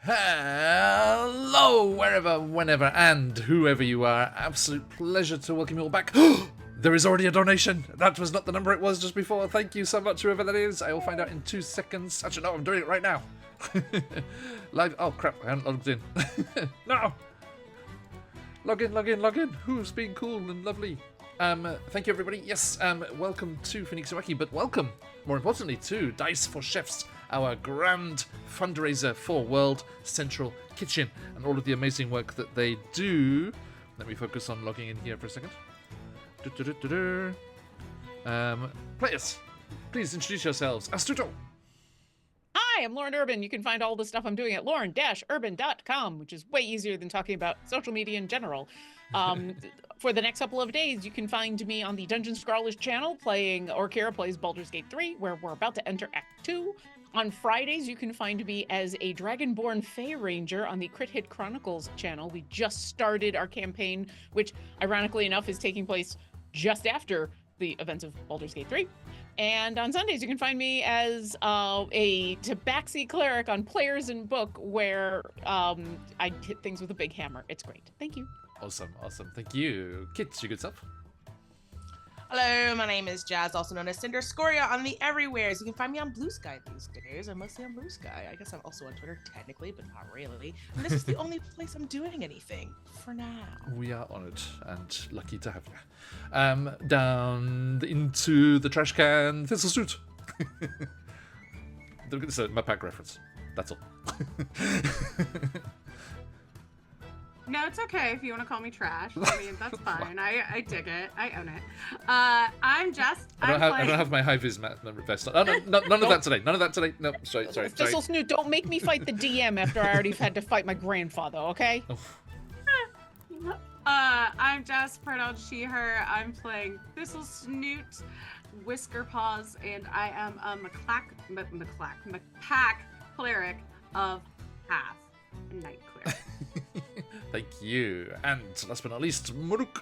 Hello, wherever, whenever, and whoever you are. Absolute pleasure to welcome you all back. There is already a donation. That was not the number it was just before. Thank you so much, whoever that is. I will find out in 2 seconds. Actually, no, I'm doing it right now. Live. Oh, crap. I haven't logged in. No. Log in. Who's being cool and lovely? Thank you, everybody. Yes, welcome to QuestJunkiesUK, but welcome, more importantly, to Dice for Chefs, our grand fundraiser for World Central Kitchen and all of the amazing work that they do. Let me focus on logging in here for a second. Players, please introduce yourselves. Astuto. Hi, I'm Lauren Urban. You can find all the stuff I'm doing at lauren-urban.com, which is way easier than talking about social media in general. For the next couple of days, you can find me on the Dungeon Scrawlers channel playing Kira plays Baldur's Gate 3, where we're about to enter Act 2. On Fridays, you can find me as a Dragonborn Fey Ranger on the Crit Hit Chronicles channel. We just started our campaign, which ironically enough is taking place just after the events of Baldur's Gate 3. And on Sundays, you can find me as a Tabaxi cleric on Players in Book, where I hit things with a big hammer. It's great. Thank you. Awesome. Thank you. Kit, you good stuff? Hello, my name is Jazz, also known as Cinder Scoria on the Everywheres. You can find me on Blue Sky these days. I'm mostly on Blue Sky. I guess I'm also on Twitter, technically, but not really. And this is the only place I'm doing anything for now. We are honoured and lucky to have you. Down into the trash can, Thistle Suit. It's a Map Pack reference. That's all. No, it's okay if you want to call me trash. I mean, that's fine. I dig it. I own it. I'm Jess. I don't have my high vis vest on. No, none of that today. No, sorry. Thistle Snoot, don't make me fight the DM after I already had to fight my grandfather, okay? Oh. I'm Jess, pronouns she, her. I'm playing Thistle Snoot, Whisker Paws, and I am a Mapack cleric of Path, a Night Cleric. Thank you. And last but not least, Maruk.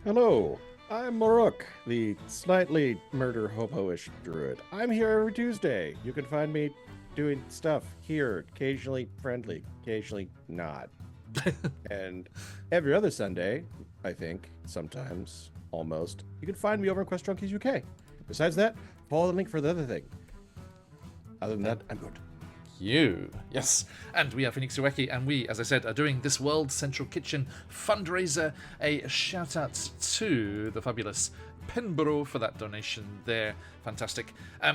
Hello, I'm Maruk, the slightly murder hobo-ish druid. I'm here every Tuesday. You can find me doing stuff here, occasionally friendly, occasionally not. And every other Sunday, I think, sometimes, almost, you can find me over at QuestJunkiesUK. Besides that, follow the link for the other thing. Other than that, I'm good. You. Yes. And we are QuestJunkiesUK, and we, as I said, are doing this World Central Kitchen fundraiser. A shout out to the fabulous Penborough for that donation there. Fantastic.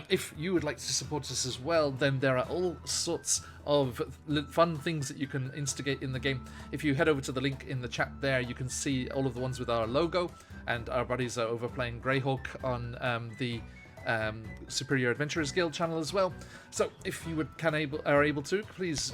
If you would like to support us as well, then there are all sorts of fun things that you can instigate in the game. If you head over to the link in the chat there, you can see all of the ones with our logo, and our buddies are over playing Greyhawk on the Superior Adventurers Guild channel as well. So if you are able to, please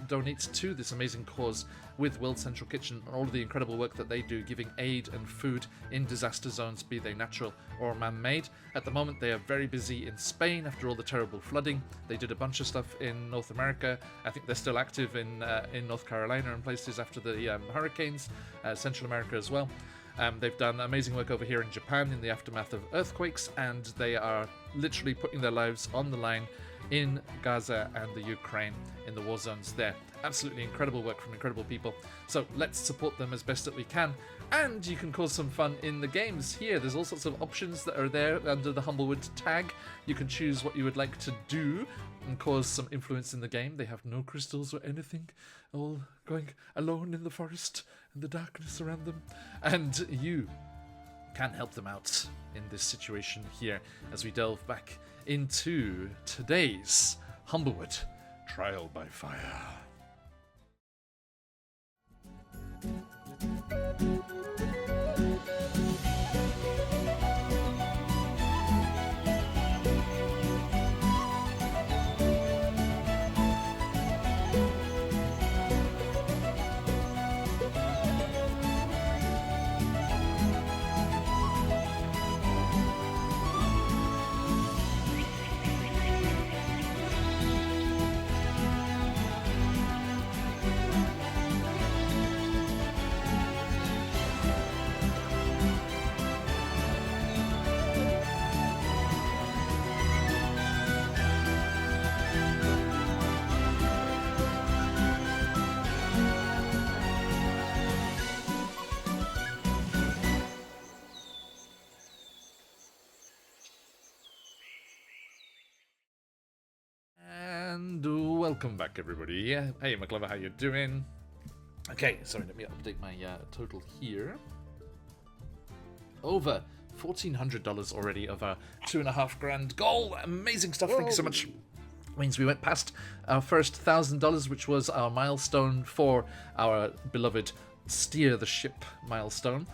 donate to this amazing cause with World Central Kitchen and all of the incredible work that they do, giving aid and food in disaster zones, be they natural or man-made. At the moment, they are very busy in Spain after all the terrible flooding. They did a bunch of stuff in North America. I think they're still active in North Carolina and places after the hurricanes, Central America as well. They've done amazing work over here in Japan in the aftermath of earthquakes, and they are literally putting their lives on the line in Gaza and the Ukraine in the war zones there. Absolutely incredible work from incredible people. So let's support them as best that we can. And you can cause some fun in the games here. There's all sorts of options that are there under the Humblewood tag. You can choose what you would like to do and cause some influence in the game. They have no crystals or anything, all going alone in the forest and the darkness around them. And you can help them out in this situation here as we delve back into today's Humblewood Trial by Fire. welcome back, everybody. Hey, McClever, how you doing? Okay, sorry, let me update my total here. Over $1,400 already of our $2,500 goal. Amazing stuff. Thank you so much. Means we went past our first $1,000, which was our milestone for our beloved Steer the Ship milestone,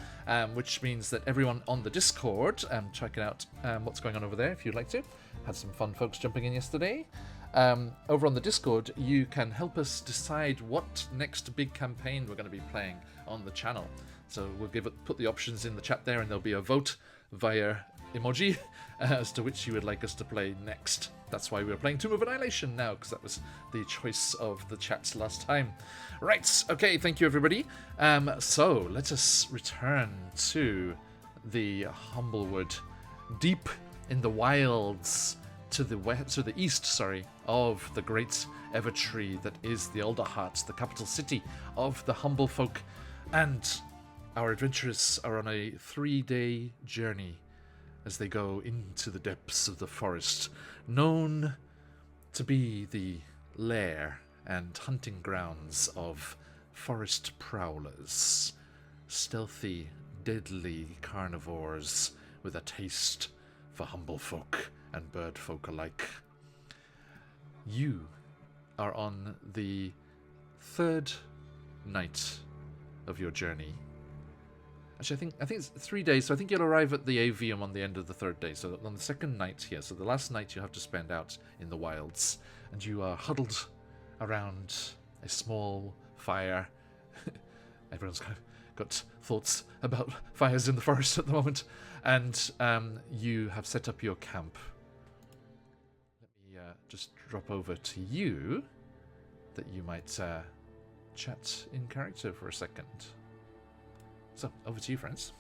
which means that everyone on the Discord, check out what's going on over there if you'd like to. Had some fun folks jumping in yesterday. Over on the Discord, you can help us decide what next big campaign we're going to be playing on the channel. So we'll put the options in the chat there, and there'll be a vote via emoji as to which you would like us to play next. That's why we're playing Tomb of Annihilation now, because that was the choice of the chats last time. Right, okay, thank you everybody. So let us return to the Humblewood, deep in the wilds to the east, of the great Evertree that is the Alderheart, the capital city of the Humble Folk. And our adventurers are on a 3-day journey as they go into the depths of the forest, known to be the lair and hunting grounds of forest prowlers, stealthy, deadly carnivores with a taste for humble folk and bird folk alike. You are on the 3rd night of your journey. Actually, I think it's 3 days, so I think you'll arrive at the Avium on the end of the 3rd day. So on the 2nd night here, so the last night you have to spend out in the wilds, and you are huddled around a small fire. Everyone's kind of got thoughts about fires in the forest at the moment, and you have set up your camp. Let me just drop over to you, that you might chat in character for a second. So, over to you, friends.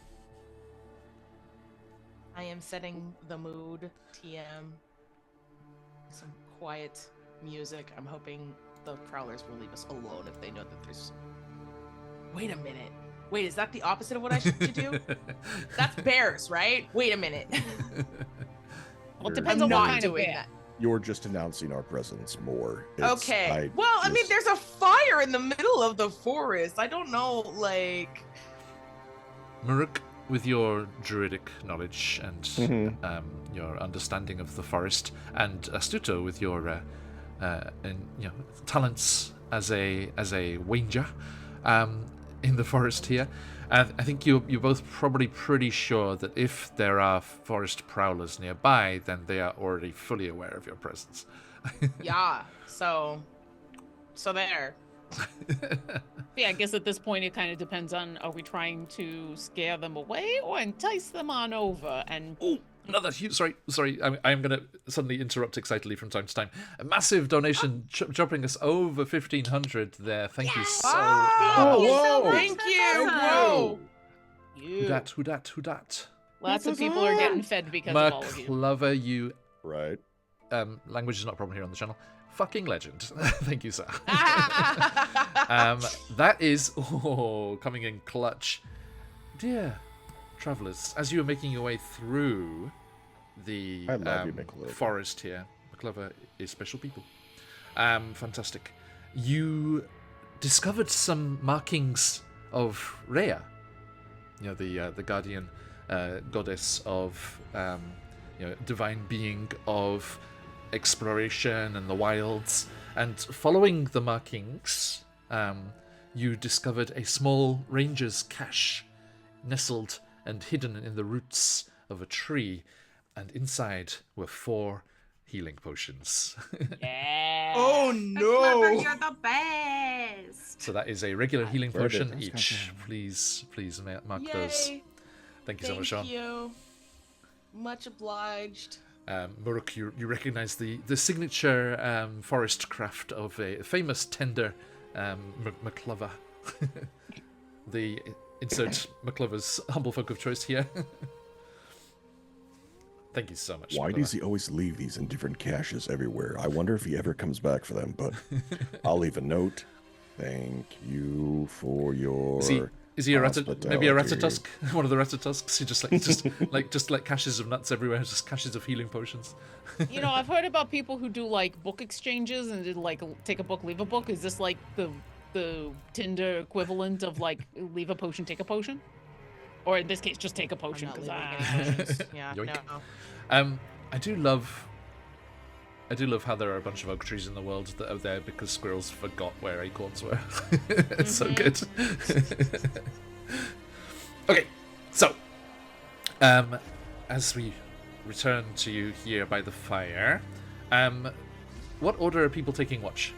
I am setting the mood, TM. Some quiet music. I'm hoping the prowlers will leave us alone if they know that there's... Wait a minute. Wait, is that the opposite of what I should do? That's bears, right? Wait a minute. Well, it depends on what kind of bear. You're just announcing our presence more. Okay. I mean, there's a fire in the middle of the forest. I don't know, like... Muruk, with your druidic knowledge and your understanding of the forest, and Astuto with your talents as a wanger in the forest here, I think you're both probably pretty sure that if there are forest prowlers nearby, then they are already fully aware of your presence. Yeah. So there. Yeah, I guess at this point it kind of depends on, are we trying to scare them away or entice them on over? And another huge, sorry, I'm going to suddenly interrupt excitedly from time to time. A massive donation dropping us over 1,500 there. Thank you so much. Whoa. Thank you. Whoa. Who dat? Lots of people are getting fed because of all of you. McClever, you... Right. Language is not a problem here on the channel. Fucking legend. Thank you, sir. That is coming in clutch. Dear travelers, as you are making your way through the forest here, McClever is special people. Fantastic. You discovered some markings of Rhea, the guardian goddess of divine being of exploration and the wilds, and following the markings, you discovered a small ranger's cache nestled and hidden in the roots of a tree, and inside were 4 healing potions. Yeah. Oh no! Clever, you're the best. So that is a regular healing potion each. Please mark those. Thank you so much, Sean. Thank you. Much obliged. Muruk, you recognize the signature forest craft of a famous tender McClever. The insert McClever's humble folk of choice here. Thank you so much. Why McClever. does he always leave these in different caches everywhere? I wonder if he ever comes back for them, but I'll leave a note. Thank you for your... See, Is he a Hospitality. maybe a Ratatusk? One of the Ratatusks? He just like caches of nuts everywhere, just caches of healing potions. You know, I've heard about people who do like book exchanges and did like take a book, leave a book. Is this like the Tinder equivalent of like leave a potion, take a potion? Or in this case, just take a I'm potion not because leaving any potions. Yeah, Yoink. no. I do love how there are a bunch of oak trees in the world that are there because squirrels forgot where acorns were. It's so good. Okay, so as we return to you here by the fire, what order are people taking watch?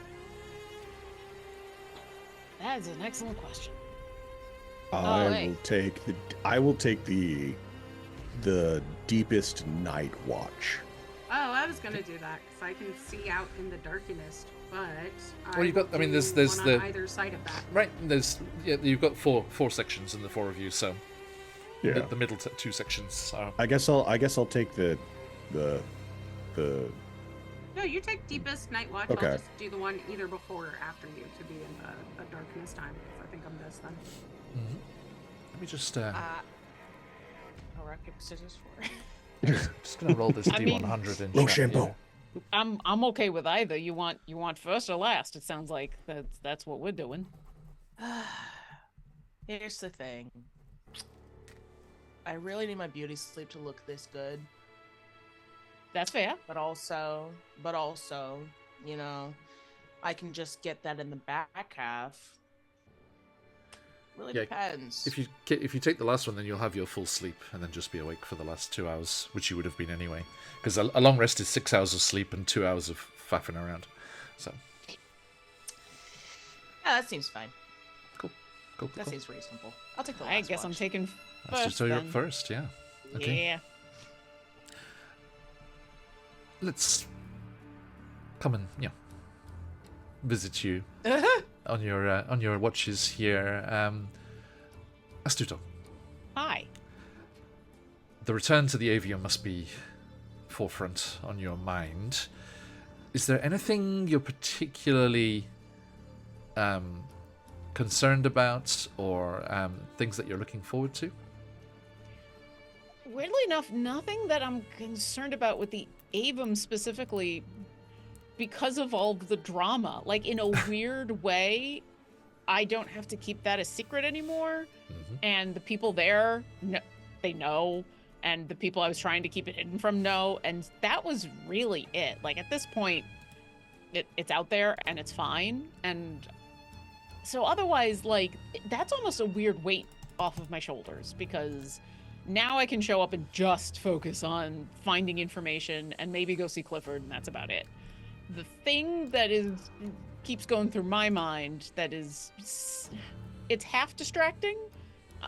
that is an excellent question. I will take the deepest night watch. Oh, I was gonna do that because I can see out in the darkest, but Well, you've got. I mean, there's one the on either side of that. right. You've got four sections in the four of you, so Yeah. the middle two sections are. I guess I'll take the No, you take deepest night watch. Okay. I'll just do the one either before or after you to be in the darkness time. Because I think I'm this then. Let me just. Rock, paper, scissors for. Just gonna roll this I mean- D100 in low chat shampoo. here. I'm okay with either. You want first or last? It sounds like that's what we're doing. Here's the thing. I really need my beauty sleep to look this good, That's fair. but also, you know, I can just get that in the back half. Really Yeah, depends. If you take the last one, then you'll have your full sleep and then just be awake for the last 2 hours, which you would have been anyway. Because a long rest is 6 hours of sleep and 2 hours of faffing around. So Yeah, that seems fine. cool. That seems reasonable. I'll take the last I guess I'm watch. taking That's first. so you're up then. first, yeah. Okay. Yeah. Let's come and visit you on your watches here. Astuto, Hi. the return to the avium must be forefront on your mind. Is there anything you're particularly concerned about, or things that you're looking forward to? Weirdly enough, nothing that I'm concerned about with the Avum specifically because of all of the drama. Like, in a weird way, I don't have to keep that a secret anymore. Mm-hmm. And the people there, they know. And the people I was trying to keep it hidden from know. And that was really it. Like, at this point, it's out there and it's fine. And so otherwise, like, that's almost a weird weight off of my shoulders, because now I can show up and just focus on finding information and maybe go see Clifford, and that's about it. The thing that keeps going through my mind that it's half distracting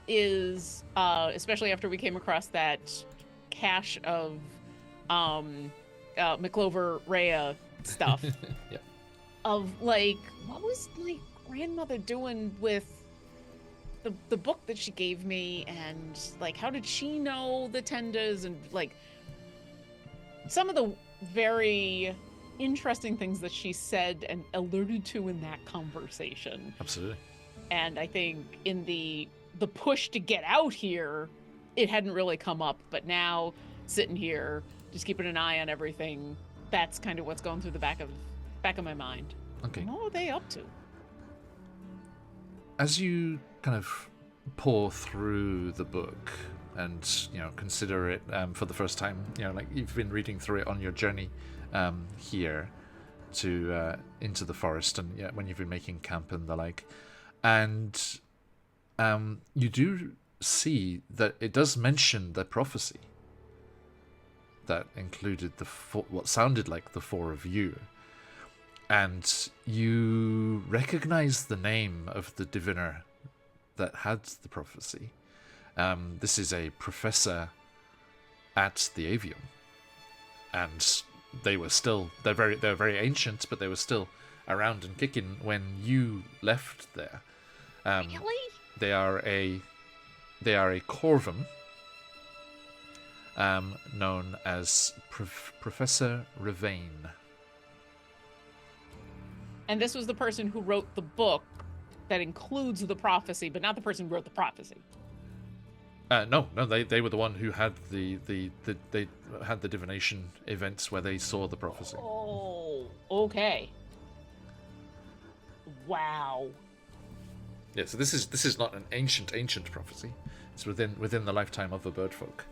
is especially after we came across that cache of McClover Rhea stuff. Yeah. Of like, what was my grandmother doing with the book that she gave me, and like, how did she know the tenders, and like some of the very interesting things that she said and alluded to in that conversation. Absolutely. And I think in the push to get out here, it hadn't really come up, but now sitting here just keeping an eye on everything, that's kind of what's going through the back of my mind. Okay. What are they up to? As you kind of pour through the book and consider it for the first time, like you've been reading through it on your journey here to into the forest, and when you've been making camp and the like, and you do see that it does mention the prophecy that included what sounded like the four of you. And you recognize the name of the diviner that had the prophecy. This is a professor at the Avium, and they're very ancient, but they were still around and kicking when you left there. Really? They are a Corvum, known as Professor Ravain. And this was the person who wrote the book that includes the prophecy, but not the person who wrote the prophecy. No, they were the one who had they had the divination events where they saw the prophecy. Oh, okay. Wow. Yeah, so this is not an ancient prophecy. It's within the lifetime of the bird folk.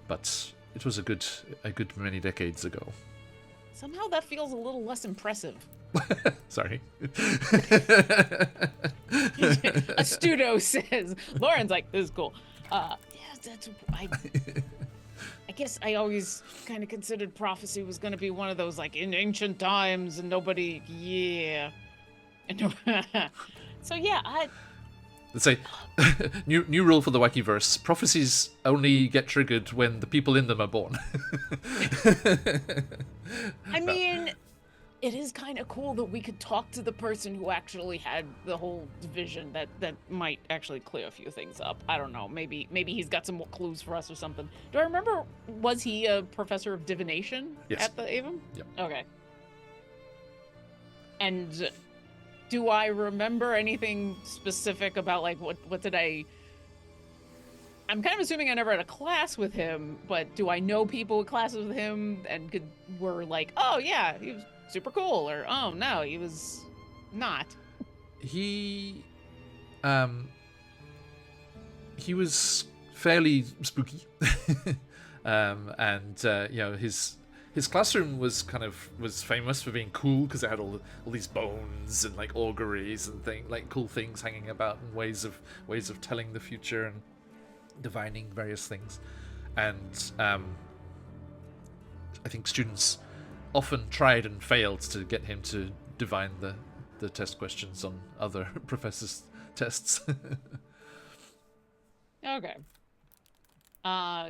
But it was a good many decades ago. Somehow that feels a little less impressive. Sorry. Astuto says, Lauren's like, this is cool. Yeah, I guess I always kind of considered prophecy was going to be one of those, like, in ancient times and nobody, yeah. So yeah, Let's say, new rule for the Wackyverse: prophecies only get triggered when the people in them are born. I mean, it is kind of cool that we could talk to the person who actually had the whole vision. That might actually clear a few things up. I don't know. Maybe he's got some more clues for us or something. Do I remember? Was he a professor of divination at the Avon? Yep. Okay. And do I remember anything specific about, like, what did I'm kind of assuming I never had a class with him, but do I know people with classes with him and were like, oh yeah, he was super cool, or oh no, he was not? He was fairly spooky, and you know, his classroom was famous for being cool because it had all these bones and like auguries and cool things hanging about, and ways of telling the future and divining various things. And I think students often tried and failed to get him to divine the test questions on other professors' tests. Okay.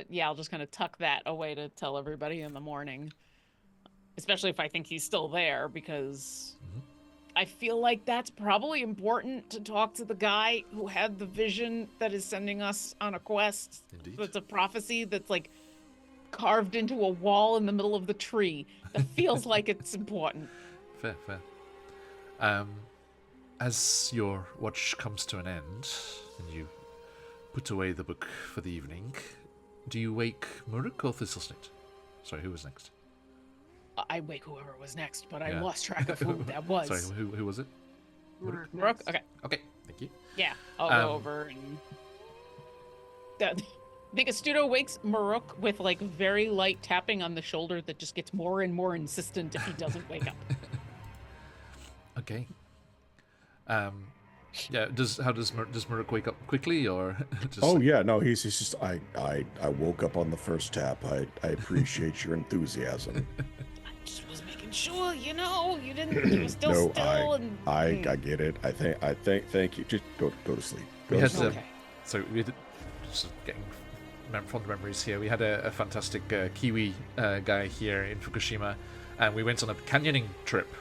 Yeah, I'll just kind of tuck that away to tell everybody in the morning. Especially if I think he's still there, because I feel like that's probably important to talk to the guy who had the vision that is sending us on a quest. Indeed. That's a prophecy that's like carved into a wall in the middle of the tree. That feels like it's important. Fair. As your watch comes to an end, and you put away the book for the evening, do you wake Muruk or Thistlesnit? Sorry, who was next? I wake whoever was next, but I lost track of who that was. Sorry, who was it? Rook? Okay. Okay, thank you. Yeah, I'll go over and... I think Astuto wakes Maruk with, like, very light tapping on the shoulder that just gets more and more insistent if he doesn't wake up. Okay. Yeah. Does Maruk wake up quickly, or? Just Oh yeah, no, he's just I woke up on the first tap. I appreciate your enthusiasm. I just was making sure, you know, you were still No, still and... I get it. I think thank you. Just go to sleep. We had Okay. so we had, just getting fond memories here. We had a fantastic Kiwi guy here in Fukushima, and we went on a canyoning trip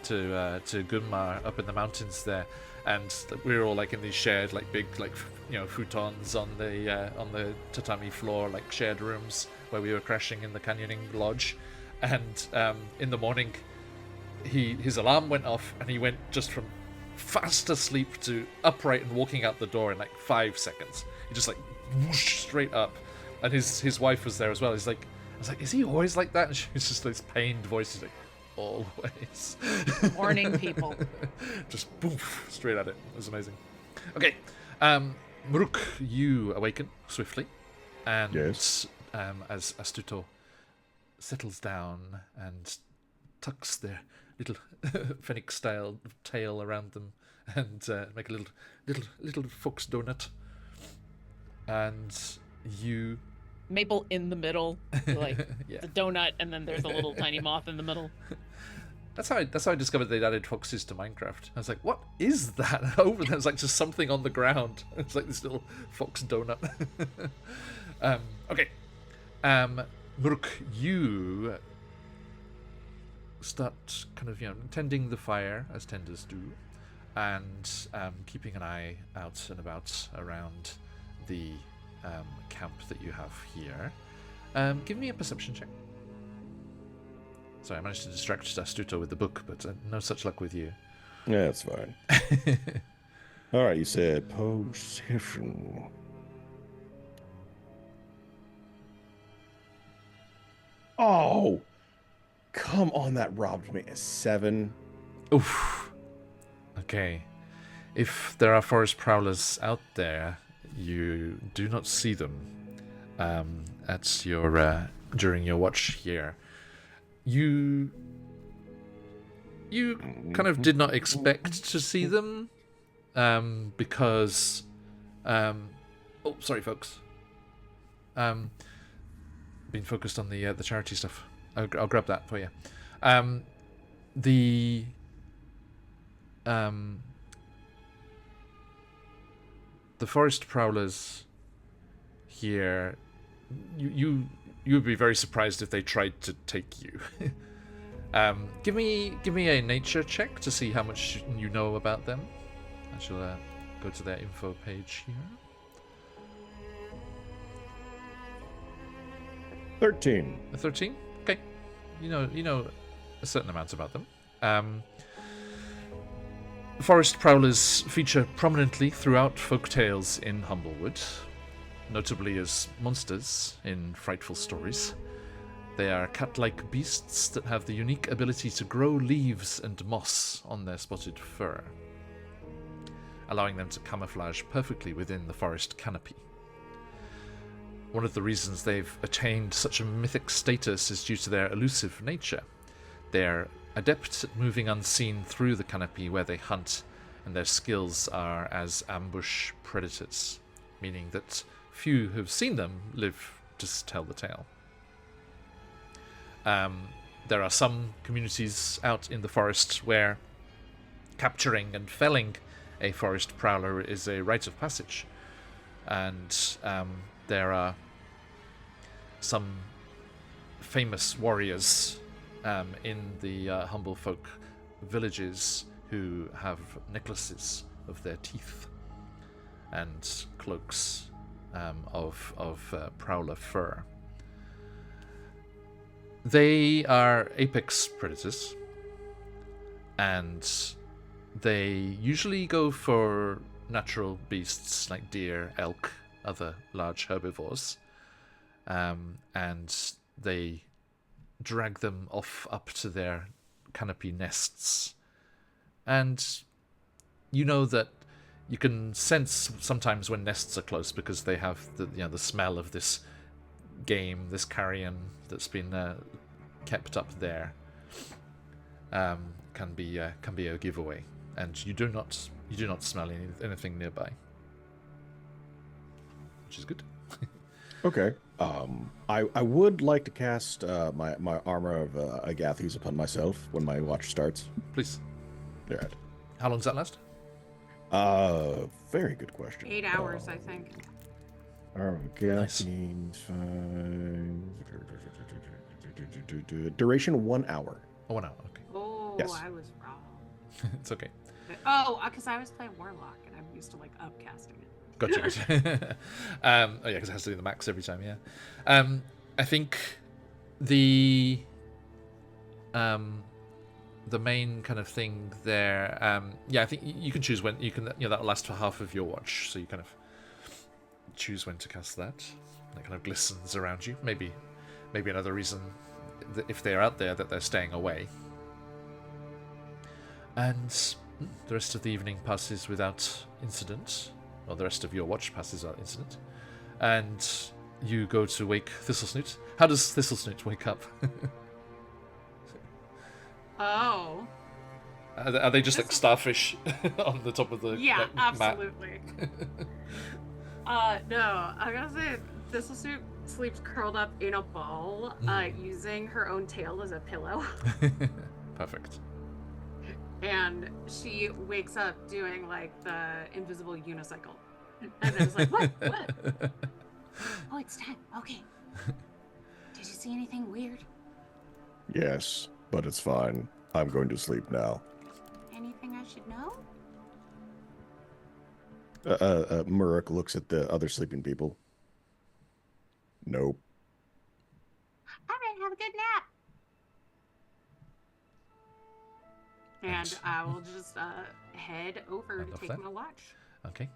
to Gunma up in the mountains there, and we were all like in these shared like big like futons on the tatami floor, like shared rooms where we were crashing in the canyoning lodge, and in the morning his alarm went off and he went just from fast asleep to upright and walking out the door in like 5 seconds. He just like whoosh straight up, and his wife was there as well. I was like, is he always like that? And she was just this pained voice. She's like, always. Morning people. Just poof, straight at it. It was amazing. Okay, Muruk, you awaken swiftly, and Yes. As Astuto settles down and tucks their little phoenix-style tail around them and make a little fox donut, and you. Maple in the middle, like Yeah. the donut, and then there's a little tiny moth in the middle. That's how I discovered they'd added foxes to Minecraft. I was like, what is that over there? It's like just something on the ground. It's like this little fox donut. Okay. Muruk, you start kind of, tending the fire as tenders do, and keeping an eye out and about around the camp that you have here. Give me a perception check. Sorry, I managed to distract Astuto with the book, but no such luck with you. Yeah, that's fine. All right, you said possession. Oh, come on, that robbed me. A 7. Oof. Okay. If there are forest prowlers out there, you do not see them at your during your watch here. You kind of did not expect to see them because oh, sorry, folks. Been focused on the charity stuff. I'll grab that for you. The forest prowlers here, you would be very surprised if they tried to take you. Give me a nature check to see how much you know about them. I shall go to their info page here. 13. A 13? Okay. You know a certain amount about them. Forest prowlers feature prominently throughout folk tales in Humblewood, notably as monsters in frightful stories. They are cat-like beasts that have the unique ability to grow leaves and moss on their spotted fur, allowing them to camouflage perfectly within the forest canopy. One of the reasons they've attained such a mythic status is due to their elusive nature. They're adept at moving unseen through the canopy where they hunt, and their skills are as ambush predators, meaning that few who've seen them live to tell the tale. There are some communities out in the forest where capturing and felling a forest prowler is a rite of passage, and there are some famous warriors in the humble folk villages who have necklaces of their teeth and cloaks of prowler fur. They are apex predators, and they usually go for natural beasts like deer, elk, other large herbivores, and they drag them off up to their canopy nests. And you know that you can sense sometimes when nests are close because they have the smell of this game, this carrion that's been kept up there. Can be a giveaway, and you do not smell anything nearby, which is good. Okay. I would like to cast my armor of Agathys upon myself when my watch starts. Please. All right. How long does that last? Very good question. 8 hours, I think. Agathys, duration 1 hour. Oh, 1 hour. Okay. Oh, Yes. I was wrong. It's okay. Oh, because I was playing Warlock and I'm used to like upcasting it. Gotcha. Oh yeah, because it has to do the max every time. Yeah. I think the main kind of thing there. I think you can choose when you can. That'll last for half of your watch, so you kind of choose when to cast that. And it kind of glistens around you. Maybe another reason that if they're out there that they're staying away. And the rest of the evening passes without incident. Or the rest of your watch passes without incident. And you go to wake Thistlesnoot. How does Thistlesnoot wake up? Oh. Are they just like starfish on the top of the Yeah, mat? absolutely. No, I gotta say, Thistlesnoot sleeps curled up in a ball, using her own tail as a pillow. Perfect. And she wakes up doing like the invisible unicycle. And then it's like, what? Oh, it's 10. Okay. Did you see anything weird? Yes, but it's fine. I'm going to sleep now. Anything I should know? Muruk looks at the other sleeping people. Nope. All right, have a good nap. And Thanks. I will just head over I to love take that. my watch. Okay.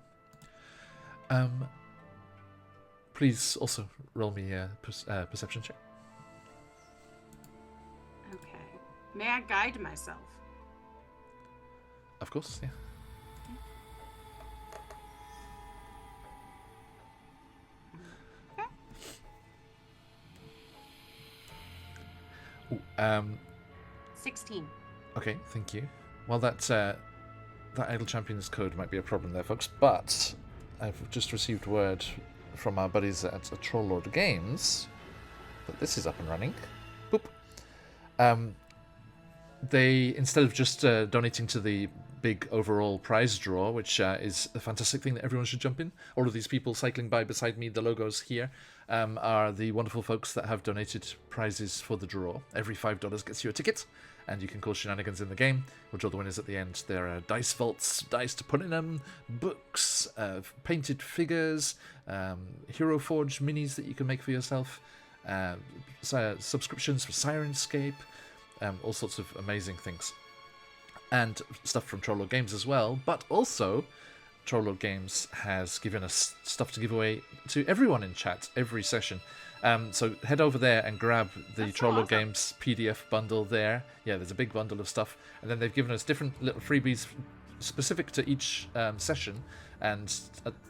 Please also roll me a perception check. Okay. May I guide myself? Of course, yeah. Ooh, 16. okay, thank you. Well, that Idle Champions code might be a problem there, folks, but I've just received word from our buddies at Troll Games that this is up and running. Boop. They, instead of just donating to the big overall prize draw, which is a fantastic thing that everyone should jump in, all of these people cycling by beside me, the logos here, are the wonderful folks that have donated prizes for the draw. Every $5 gets you a ticket, and you can call shenanigans in the game. We'll draw the winners at the end. There are dice vaults, dice to put in them, books, painted figures, Hero Forge minis that you can make for yourself, subscriptions for Sirenscape, all sorts of amazing things. And stuff from Troll Games as well, but also Troll Games has given us stuff to give away to everyone in chat every session. So head over there and grab the That's so Troll awesome. Games PDF bundle there. Yeah, there's a big bundle of stuff. And then they've given us different little freebies specific to each session. And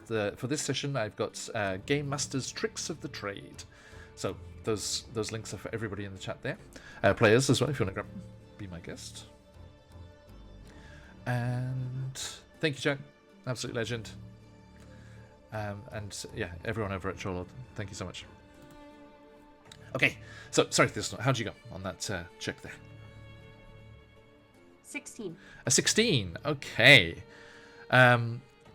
for this session, I've got Game Master's Tricks of the Trade. So those links are for everybody in the chat there. Players as well, if you want to be my guest. And thank you, Jack. Absolute legend. And yeah, everyone over at Troll, thank you so much. Okay, so sorry, how'd you go on that check there? 16. A 16. Okay.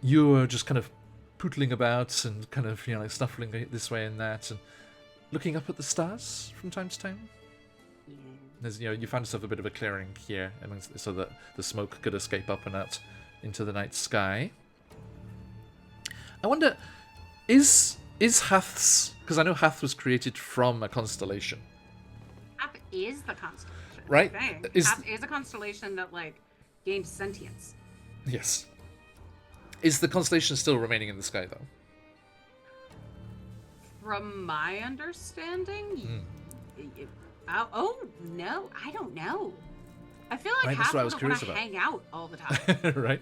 You were just kind of pootling about and kind of like snuffling this way and that, and looking up at the stars from time to time. Yeah. There's, you found yourself a bit of a clearing here, so that the smoke could escape up and out into the night sky. I wonder, is Hath's, because I know Hath was created from a constellation, Hath is the constellation. right? I think. Is Hath is a constellation that gained sentience. yes. Is the constellation still remaining in the sky though? From my understanding, oh no, I don't know. I feel like Right, that's Hath what I was wouldn't want curious to about. hang out all the time. Right.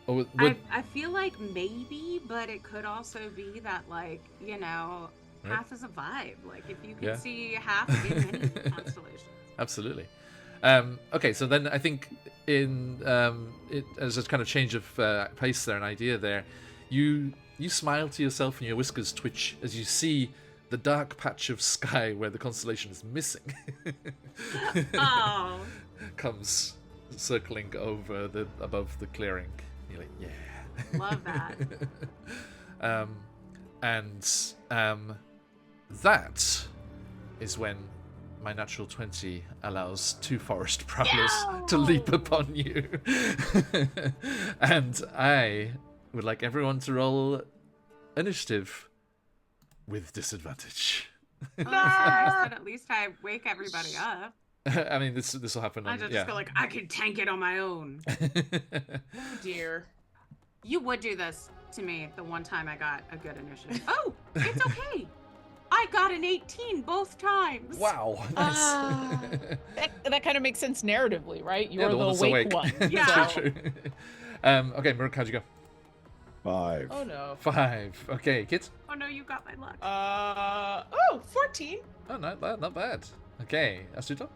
Or I feel like maybe, but it could also be that Hath is a vibe. If you can Yeah. see Hath in many constellations. Absolutely. Okay, so then I think in it as a kind of change of pace there, an idea there, you smile to yourself and your whiskers twitch as you see the dark patch of sky where the constellation is missing. Oh, Comes circling over above the clearing. You're like, yeah. love that. That is when my natural 20 allows 2 forest prowlers to leap upon you. And I would like everyone to roll initiative with disadvantage. Oh, that's nice that at least I wake everybody up. I mean, this will happen on... I just yeah. go I can tank it on my own. Oh dear. You would do this to me the one time I got a good initiative. Oh, it's okay. I got an 18 both times. Wow, nice. That kind of makes sense narratively, right? Yeah, You're the the one that's awake awake. one. Yeah. True, true. Okay, Murk, how'd you go? 5. Oh no. 5. Okay, kids? Oh no, you got my luck. 14. Oh, not bad, not bad. Okay, Astuto?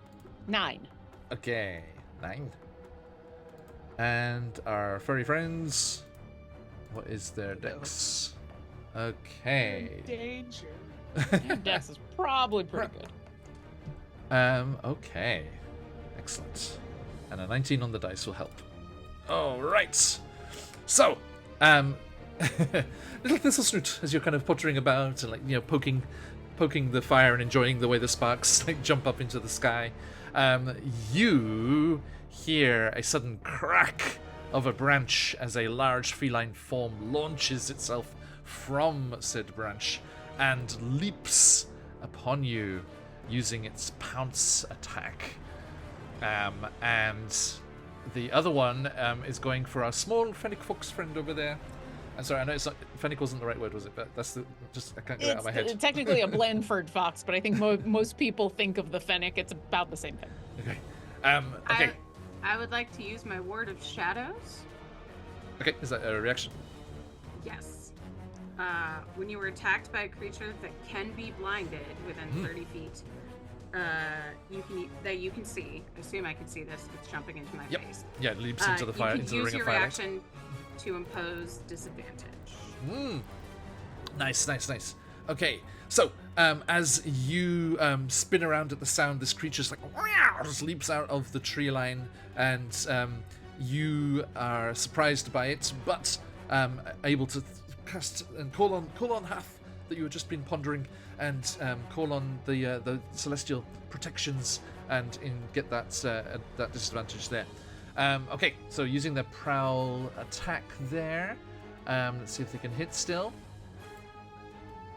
9. Okay, 9. And our furry friends, what is their dex? Okay. Danger. Your dex is probably pretty good. Okay. Excellent. And a 19 on the dice will help. All right. So, little Thistle Snoot, as you're kind of pottering about and poking the fire and enjoying the way the sparks jump up into the sky, you hear a sudden crack of a branch as a large feline form launches itself from said branch and leaps upon you using its pounce attack. And the other one is going for our small Fennec Fox friend over there. I'm sorry, I know it's not, Fennec wasn't the right word, was it? But that's just, I can't get it out of my head. It's technically a Blandford fox, but I think most people think of the Fennec. It's about the same thing. Okay. Okay. I would like to use my Ward of Shadows. Okay, is that a reaction? Yes. When you were attacked by a creature that can be blinded within 30 feet, you can see. I assume I can see this. It's jumping into my face. Yeah, it leaps into the fire, into the ring of fire. You can use your reaction to impose disadvantage. Nice. Okay, so as you spin around at the sound, this creature's like just leaps out of the tree line, and you are surprised by it, but able to cast and call on Hath that you had just been pondering, and call on the celestial protections, and get that disadvantage there. Okay, so using the prowl attack there, let's see if they can hit still.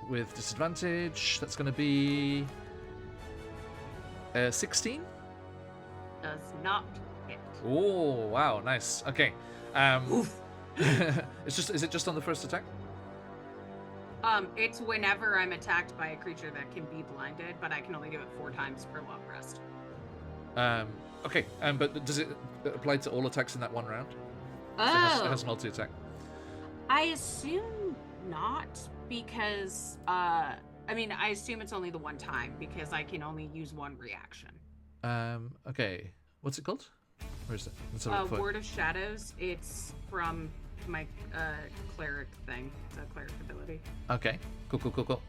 With disadvantage, that's going to be 16. Does not hit. Oh wow, nice. Okay, is it just on the first attack? It's whenever I'm attacked by a creature that can be blinded, but I can only do it 4 times per long rest. Okay, but does it apply to all attacks in that one round? Oh, So it has multi-attack. I assume not, because I assume it's only the one time, because I can only use one reaction. Okay, what's it called? Where is it? Ward of Shadows. It's from my cleric thing. It's a cleric ability. Okay, cool.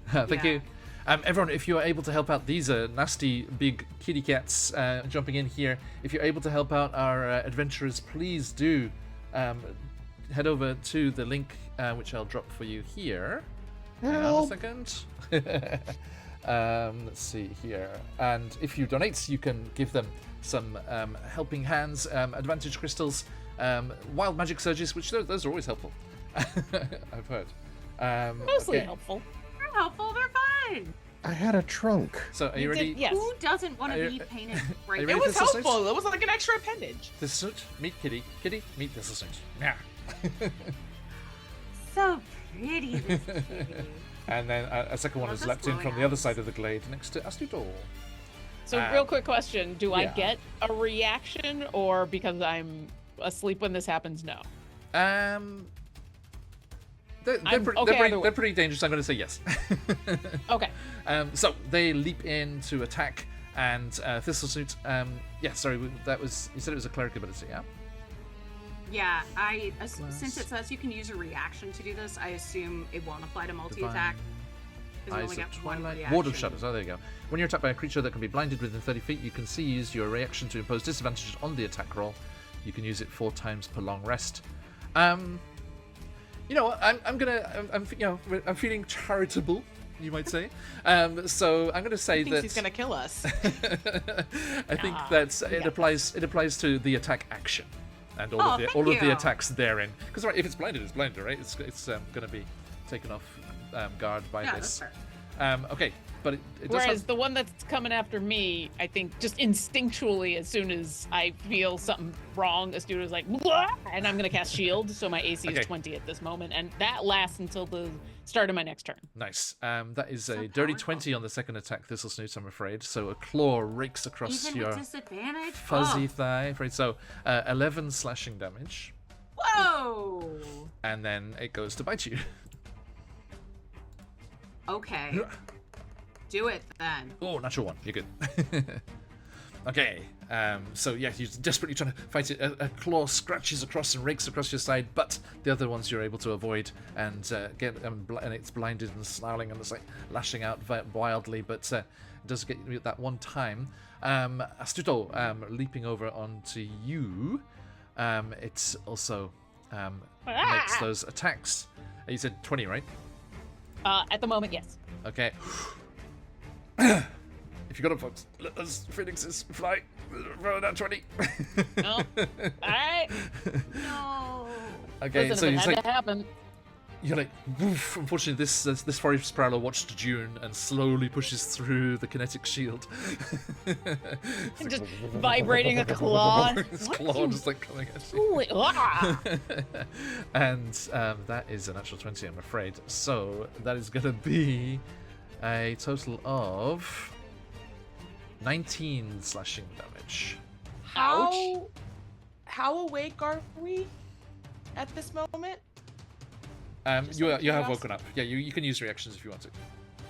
Thank you. Everyone, if you are able to help out, these are nasty big kitty cats jumping in here. If you're able to help out our adventurers, please do head over to the link which I'll drop for you here. Hang on a second. Let's see here. And if you donate, you can give them some helping hands, advantage crystals, wild magic surges, which those are always helpful. I've heard. Mostly helpful. They're helpful. They're fine. I had a trunk. So are you ready? Yes. Who doesn't want to be painted right? you It ready was for this helpful. It was like an extra appendage. This suit, meet Kitty. Kitty, meet this suit. Yeah. So pretty, this kitty. And then a second one Love has those leapt in glowing from the other eyes. side of the glade next to Astudor. So, real quick question: do I yeah. get a reaction, or because I'm asleep when this happens? No. They're pretty dangerous. I'm going to say yes. Okay. So they leap in to attack, and Thistlesuit. Yeah, sorry, that was, you said it was a cleric ability, yeah? Yeah, since it says you can use a reaction to do this, I assume it won't apply to multi-attack. Because we Eyes only of get one Twilight. reaction. Ward of Shadows. Oh, there you go. When you're attacked by a creature that can be blinded within 30 feet, you can use your reaction to impose disadvantage on the attack roll. You can use it 4 times per long rest. You know what? I'm feeling charitable, you might say. So I'm gonna say He thinks that he's gonna kill us. I think that it applies to the attack action and all of the attacks therein. Because if it's blinded, it's blinded, right? It's gonna be taken off guard by this. That's fair. Okay, but it does Whereas have... the one that's coming after me, I think just instinctually, as soon as I feel something wrong, Astuda's like, "Blah!" and I'm gonna cast Shield, so my AC Okay. is 20 at this moment, and that lasts until the start of my next turn. Nice. That is So a dirty powerful. 20 on the second attack, Thistlesnoot, I'm afraid. So a claw rakes across Even your with disadvantage? fuzzy thigh. Afraid. So 11 slashing damage, Whoa! and then it goes to bite you. Okay. Do it then. Oh, natural 1. You're good. Okay. So yeah, you're desperately trying to fight it. A claw scratches across and rakes across your side, but the other ones you're able to avoid and and it's blinded and snarling and it's like lashing out wildly, but it does get you that one time. Astuto, leaping over onto you. It's also makes those attacks. You said 20, right? At the moment, yes. Okay. If you got them, folks, let those phoenixes fly. Roll that 20. No. All right. No. Okay, Listen, so if it he's had like, to happen. you're like, woof. Unfortunately, this forest prowler watched June and slowly pushes through the kinetic shield. It's Just like, vibrating a claw. His What claw you just like coming at you. doing? Ah! And that is a natural 20, I'm afraid. So that is going to be a total of 19 slashing damage. How awake are we at this moment? Just You out of have curiosity. woken up. Yeah, you can use reactions if you want to.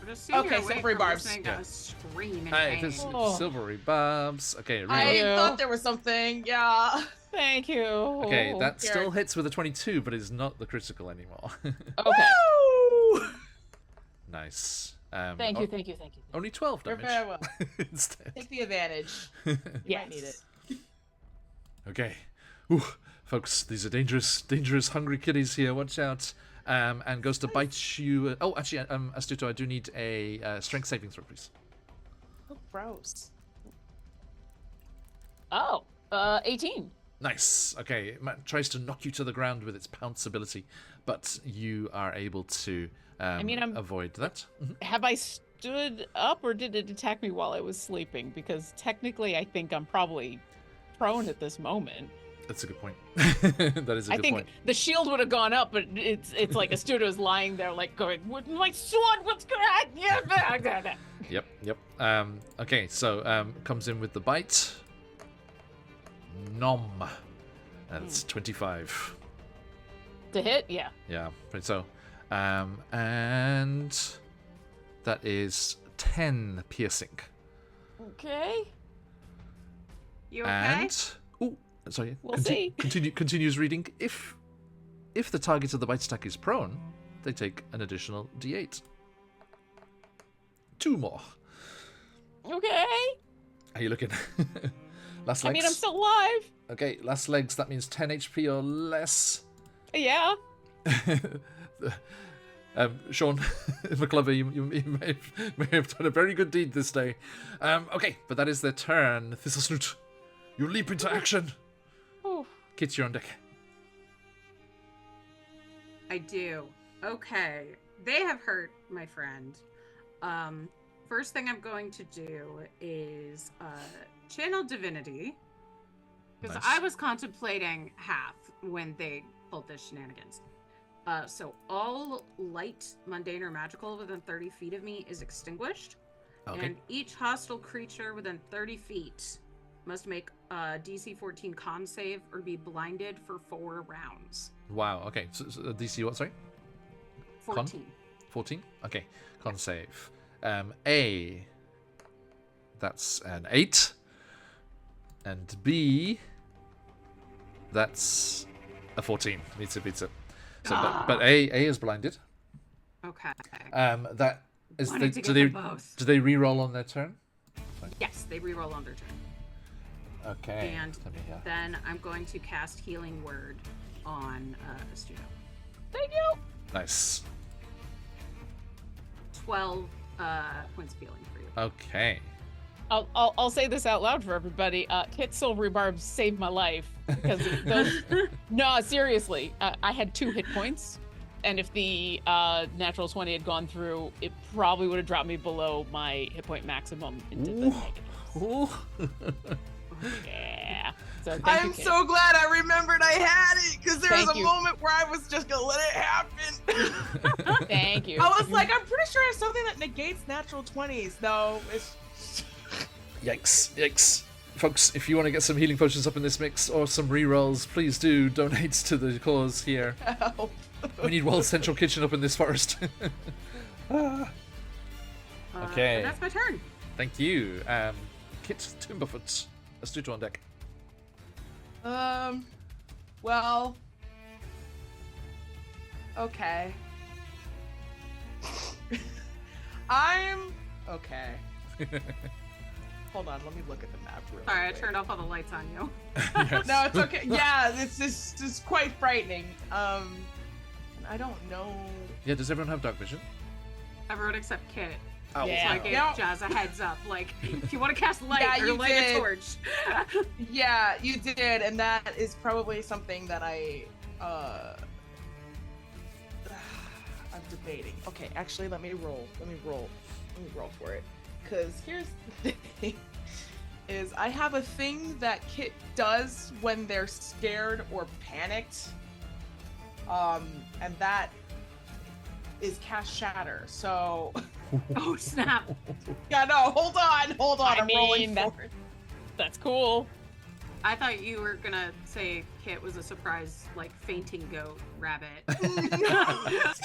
We're just sitting here Okay, waiting silvery for barbs. listening Yeah. to us scream in Hey, pain. this Oh. silvery barbs. Okay, I reroll. Ew. thought there was something. Yeah. Thank you. Okay, that Here. still hits with a 22, but is not the critical anymore. Okay. Woo! Nice. Thank you, thank you, thank you. Only 12 You're damage very well. instead. Take the advantage. You Yes. might need it. Okay. Ooh, folks, these are dangerous, hungry kitties here. Watch out. And goes to bite you. Oh, actually, Astuto, I do need a strength saving throw, please. Oh, gross. Oh, 18. Nice. Okay, it tries to knock you to the ground with its pounce ability, but you are able to I'm- avoid that. Mhm. Have I stood up or did it attack me while I was sleeping? Because technically, I think I'm probably prone at this moment. That's a good point. That is a I good think point. the shield would have gone up, but it's like Astuto's lying there, like going, "With my sword, what's gonna happen?" Yep. Okay, so comes in with the bite. Nom. That's 25. To hit, yeah. Yeah, pretty so. And that is 10 piercing. Okay. You okay? And sorry. We'll see. Continues reading. If the target of the bite attack is prone, they take an additional D8. 2 more. Okay. Are you looking? Last legs. I mean, I'm still alive. Okay, last legs. That means 10 HP or less. Yeah. Sean McClover, you may have done a very good deed this day. Okay, but that is their turn. Thistlesnoot, you leap into action. Oh. Kit, you're on deck. I do. Okay. They have hurt my friend. First thing I'm going to do is channel divinity. Because Nice. I was contemplating half when they pulled this shenanigans. So all light, mundane, or magical within 30 feet of me is extinguished. Okay. And each hostile creature within 30 feet must make a DC 14 con save or be blinded for 4 rounds. Wow. Okay. So DC what? Sorry. 14. 14. Okay. Con save. A. That's an 8. And B. That's a 14. Beats it. So, but A is blinded. Okay. That is. Wanted to Do get they them both. do they re-roll on their turn? Yes, they reroll on their turn. Okay. And let me, then I'm going to cast Healing Word on Astuto. Thank you. Nice. 12 points of healing for you. Okay. I'll say this out loud for everybody. Kit Silvery Barbs saved my life because those. No, seriously, I had 2 hit points, and if the natural 20 had gone through, it probably would have dropped me below my hit point maximum into the Ooh. negatives. Ooh. Yeah. So thank you, I'm Kit. so glad I remembered I had it because there was Thank a you. moment where I was just gonna let it happen. Thank you. I was like, I'm pretty sure it's something that negates natural 20s. No, it's Yikes. Folks, if you want to get some healing potions up in this mix or some re-rolls, please do donate to the cause here. help. We need World Central Kitchen up in this forest. Okay. And that's my turn. Thank you. Kit Timberfoot, Astuto on deck. Well, okay. I'm okay. Hold on, let me look at the map real Sorry, I quick. turned off all the lights on you. No, it's okay. Yeah, it's quite frightening. I don't know. Yeah, does everyone have dark vision? Everyone except Kit. Oh, Yeah. So I gave No. Jazz a heads up. Like, if you want to cast light Yeah, or you light did. a torch. Yeah, you did, and that is probably something that I I'm debating. Okay, actually, let me roll for it. Because here's the thing. Is I have a thing that Kit does when they're scared or panicked. And that is cast shatter. So Oh snap! yeah, no, hold on. I'm rolling for it. That's cool. I thought you were gonna say Kit was a surprise, like fainting goat rabbit.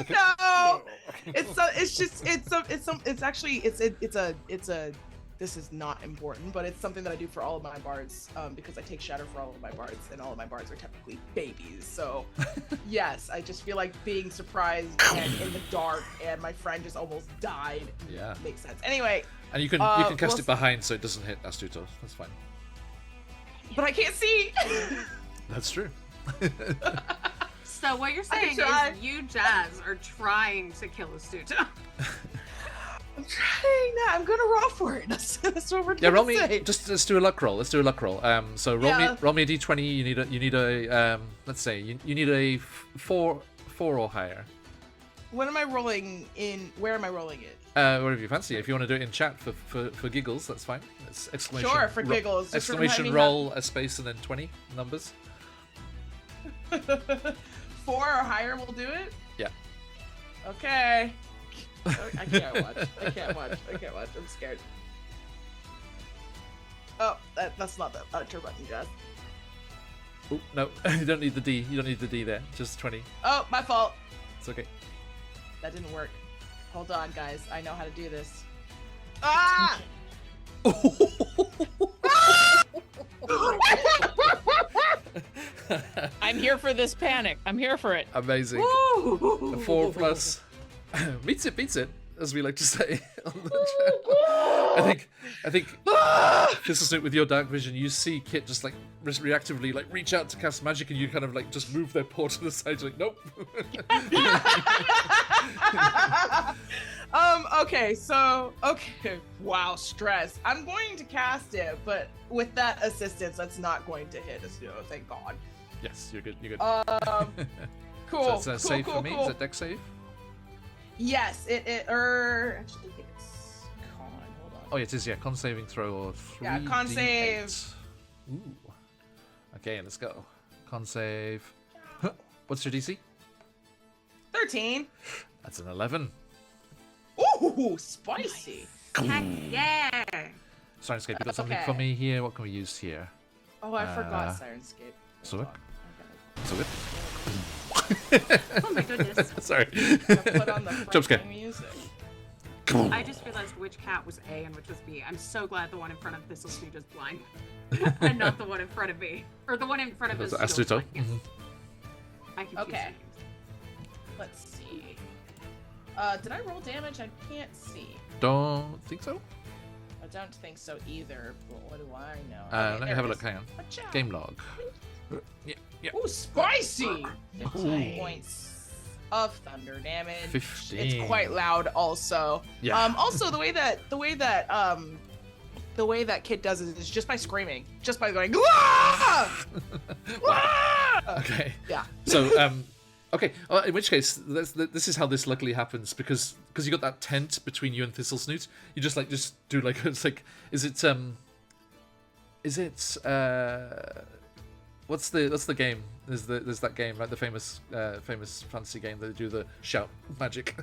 No, this is not important, but it's something that I do for all of my bards, because I take shatter for all of my bards, and all of my bards are technically babies. So, yes, I just feel like being surprised and in the dark, and my friend just almost died. Yeah. Makes sense. Anyway. And you can cast it behind so it doesn't hit Astuto. That's fine. But I can't see. That's true. So what you're saying is you, Jazz, are trying to kill Astuto. I'm trying that. I'm gonna roll for it. That's what we're Yeah, gonna roll me. say. Let's do a luck roll. So roll me a d20. You need a let's say you need a 4 or higher. When am I rolling in? Where am I rolling it? Whatever you fancy. If you want to do it in chat for giggles, that's fine. It's exclamation. Sure, for giggles. Just Exclamation remind me roll a space and then 20 numbers. 4 or higher will do it. Yeah. Okay. I can't watch. I'm scared. Oh, that's not the turn button, Jazz. Oh no, you don't need the D. You don't need the D there. Just 20. Oh, my fault. It's okay. That didn't work. Hold on, guys. I know how to do this. Ah! I'm here for this panic. I'm here for it. Amazing. Woo! A 4 plus beats it, as we like to say on the chat. I think this is it with your dark vision. You see Kit just like reactively like reach out to cast magic, and you kind of like just move their paw to the side. You're like, nope. Okay. Wow, stress. I'm going to cast it, but with that assistance, that's not going to hit us. Thank God. Yes, you're good. You're good. Cool. So that's cool, save cool, for me. cool. Is that deck save? Yes, actually, I think it's con. Hold on. Oh, yeah, it is. Yeah, con saving throw or 3. Yeah, con save. Ooh. Okay, let's go. Con save. What's your DC? 13. That's an 11. Ooh, spicy. Heck yeah! Sirenscape, you got something Okay. for me here? What can we use here? Oh, I forgot Sirenscape. So Hold look. on. So good. Oh my goodness. Sorry. Put on the Jump scare. frightening music. I just realized which cat was A and which was B. I'm so glad the one in front of Thistle Snoot is blind. And not the one in front of me. Or the one in front of us. Astuto. Yes. Mhm. I confused Okay. names. Let's see. Did I roll damage? I can't see. Don't think so. I don't think so either. But what do I know? Let me have a look. Hang on. Watch Game log. Yeah. Ooh, spicy! 15 Ooh. points of thunder damage. 15. It's quite loud, also. Yeah. Also, the way that Kit does it is just by screaming, just by going. "Wah! Wah!" Okay. Yeah. So, okay. In which case, this is how this luckily happens because you got that tent between you and Thistle Snoot. You just do like it's like is it what's the game? There's that game, right? The famous fantasy game that they do the shout magic.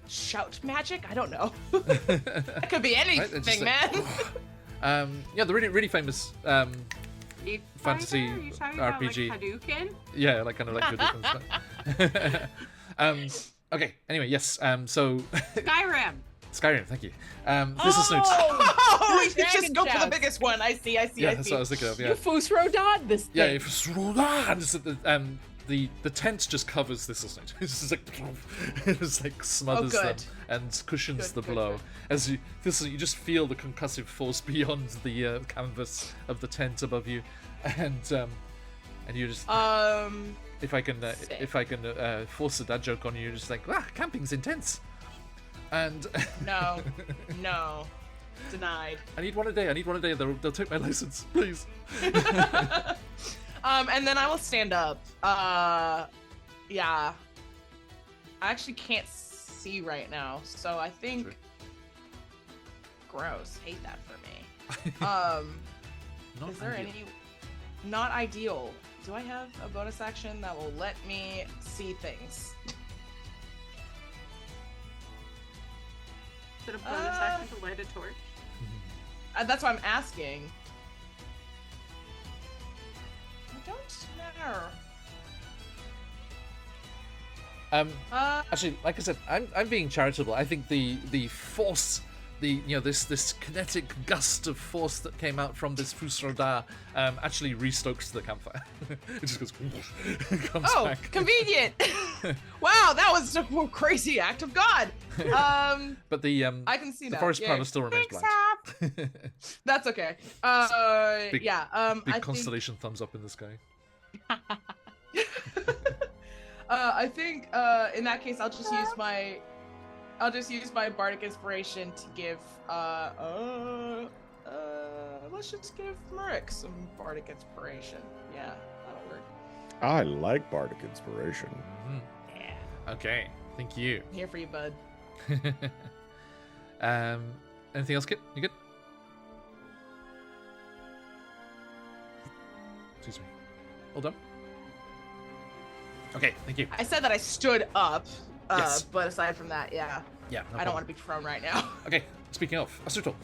Shout magic? I don't know. That could be anything, just man. Yeah, the really famous Street fantasy Fighter? Are you talking RPG. About, like, Hadouken? Yeah, like kind of like the different stuff. Okay. Anyway, yes. So Skyrim. Skyrim. Thank you. Thistle Snoot. Oh, we should Dragon just go for the shouts. biggest one. I see. Yeah, that's what I was thinking of. You Yeah. Fusrodad this thing. Yeah. If the tent just covers Thistle Snoot. It's just like it just like smothers them good. and cushions the Good, blow. good. As you you just feel the concussive force beyond the canvas of the tent above you, and you just if I can force a dad joke on you, you're just like camping's intense, and No, denied. I need one a day. They'll take my license, please. And then I will stand up. Yeah. I actually can't see right now, so I think. True. Gross. Hate that for me. Not Is there ideal. any? Not ideal. Do I have a bonus action that will let me see things? Is it a bonus action to light a torch? That's what I'm asking. I don't know. Actually, like I said, I'm being charitable. I think the force, this kinetic gust of force that came out from this Fusroda actually restokes the campfire. It just goes comes Oh, back. convenient. Wow, that was a crazy act of God. But the I can see the now. forest Yay. powder still remains Thanks, blank. That's okay. Big- Yeah. Big I constellation thumbs up in the sky. think. I think. In that case, I'll just use my bardic inspiration to give. Let's just give Murik some bardic inspiration. Yeah, that'll work. I like bardic inspiration. Mhm. Yeah. Okay, thank you. Here for you, bud. Anything else, Kit? You good? Excuse me. All done? Okay, thank you. I said that I stood up. Yes. But aside from that, yeah, Yeah, no I don't problem. want to be prone right now. Okay, speaking of, Asuto,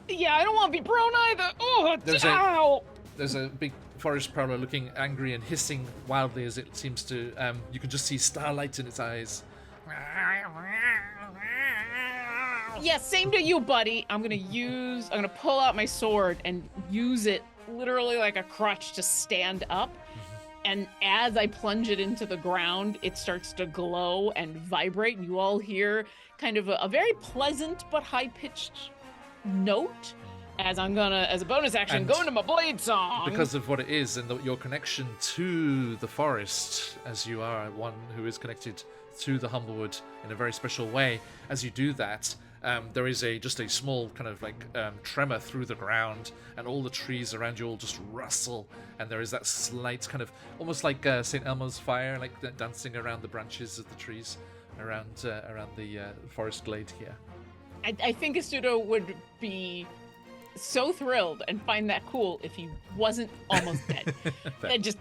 Yeah, I don't want to be prone either. Oh, There's a- ow! there's a big forest prowler looking angry and hissing wildly as it seems to, you can just see starlight in its eyes. Yeah, same to you, buddy. I'm gonna pull out my sword and use it literally like a crutch to stand up. And as I plunge it into the ground, it starts to glow and vibrate. And you all hear kind of a very pleasant but high-pitched note. As I'm gonna, as a bonus action, And go into my blade song. Because of what it is and your connection to the forest, as you are one who is connected to the Humblewood in a very special way, as you do that, there is just a small kind of like tremor through the ground, and all the trees around you all just rustle, and there is that slight kind of almost like St. Elmo's fire, like dancing around the branches of the trees around the forest glade here. I think Astuto would be so thrilled and find that cool if he wasn't almost dead. And just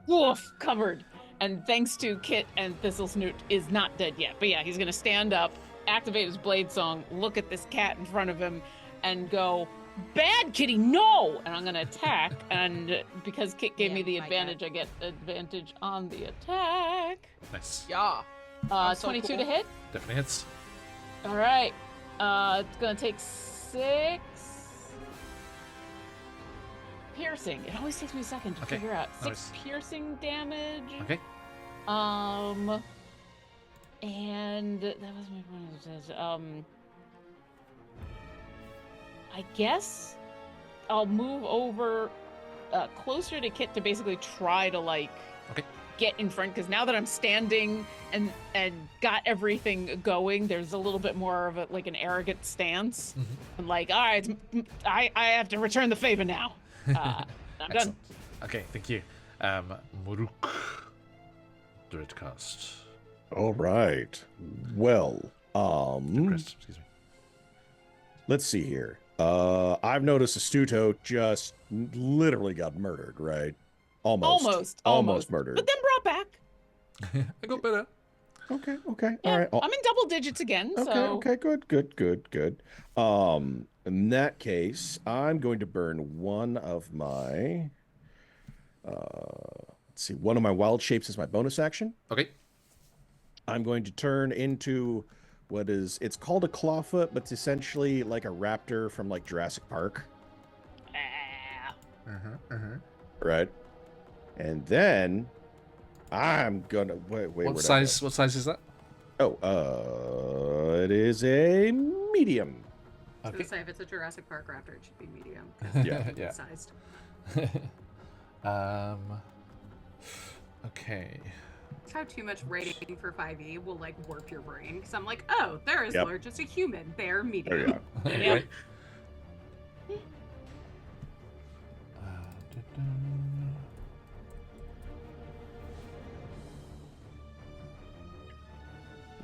woof, covered. And thanks to Kit and Thistlesnoot is not dead yet. But yeah, he's gonna stand up, activate his blade song, look at this cat in front of him, and go, "Bad kitty, no!" And I'm gonna attack. And because Kit gave me the my advantage, I get advantage on the attack. Nice. Yeah. I'm so 22 cool. to hit. Definitely hits. All right. It's gonna take 6 piercing. It always takes me a second to Okay, figure out. no 6 worries. piercing damage. Okay. And that was my bonus. I guess I'll move over closer to Kit to basically try to like Okay. get in front, because now that I'm standing and got everything going, there's a little bit more of like an arrogant stance. Mhm. I'm like, all right, I have to return the favor now. I'm done. Excellent. Okay, thank you. Muruk. Druidcast. All right. Well, Crest, excuse me. let's see here. I've noticed Astuto just literally got murdered, right? Almost murdered. But then brought back. I got better. Okay. Yeah, All right. I'm in double digits again. Okay, So good. In that case, I'm going to burn one of my let's see, one of my wild shapes as my bonus action. Okay. I'm going to turn into it's called a clawfoot, but it's essentially like a raptor from like Jurassic Park, right? And then I'm gonna wait. What size is that? Oh, it is a medium. I was Okay. gonna say if it's a Jurassic Park raptor, it should be medium. 'cause Yeah. it's Yeah. Sized. Okay. That's how too much rating for 5e will like warp your brain. Because I'm like, oh, they're as Yep. large as a human. They're There medium. you go. Yeah. Right.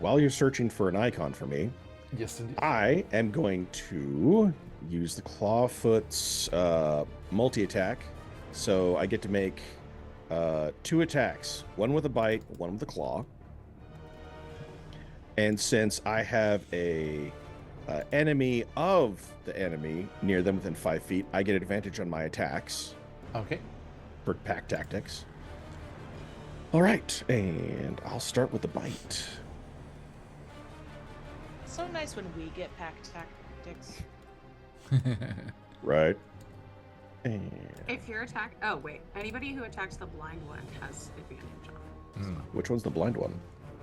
while you're searching for an icon for me, Yes, indeed. I am going to use the Clawfoot's multi-attack. So I get to make 2 attacks, one with a bite, one with a claw. And since I have a enemy of the enemy near them within 5 feet, I get advantage on my attacks Okay. for pack tactics. All right, and I'll start with the bite. So nice when we get pack tactics. Right. And If you're attack, oh wait, anybody who attacks the blind one has advantage on it. which one's the blind one?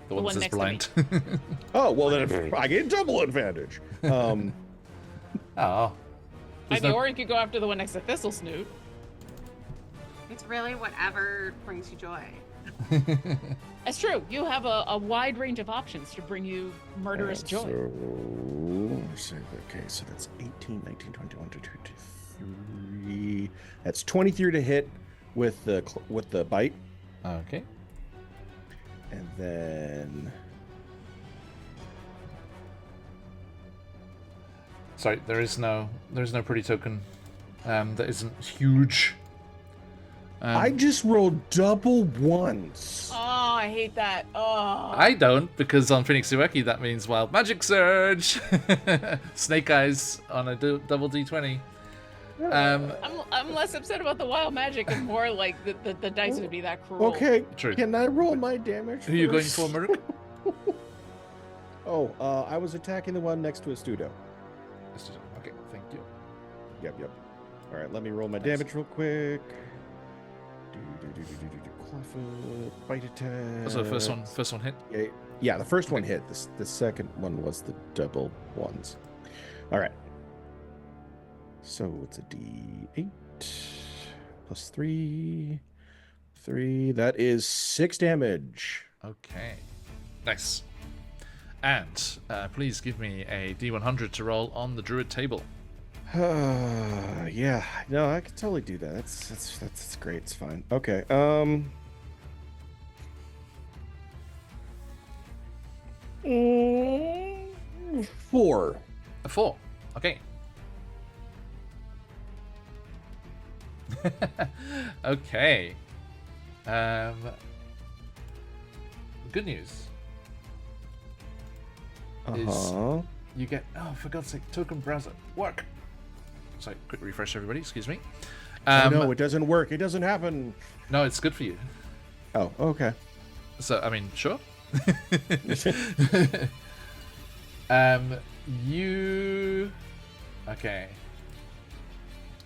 The The one one that says next to me. blind. Oh, well then I get double advantage. Oh. I There's mean, no- or you could go after the one next to Thistle Snoot. It's really whatever brings you joy. That's true. You have a wide range of options to bring you murderous joy. Okay, so that's 18, 19, 21, 22, 23. That's 23 to hit with the bite, Okay. and then Sorry, there's no pretty token that isn't huge. I just rolled double ones. Oh, I hate that. Oh. I don't, because on Phoenix Ueki that means Wild Magic Surge! Snake Eyes on a double D20. I'm less upset about the wild magic and more like the dice would be that cruel. Okay, True. can I roll my damage? Who are you going first? for, Murk? Oh, I was attacking the one next to Astuto. Okay, thank you. Yep. All right, let me roll my damage real quick. Clawfoot, bite attack. So first one hit. Yeah, the first one hit. The second one was the double ones. All right. So it's a D8 plus 3. That is 6 damage. Okay, nice. And please give me a D100 to roll on the Druid table. Yeah, no, I could totally do that. That's great. It's fine. Okay. 4. A 4. Okay. Okay. Good news. Uh-huh. You get, oh, for God's sake, token browser, work. Sorry, quick refresh, everybody. Excuse me. Oh, no, it doesn't work. It doesn't happen. No, it's good for you. Oh, okay. So, I mean, sure. You. Okay.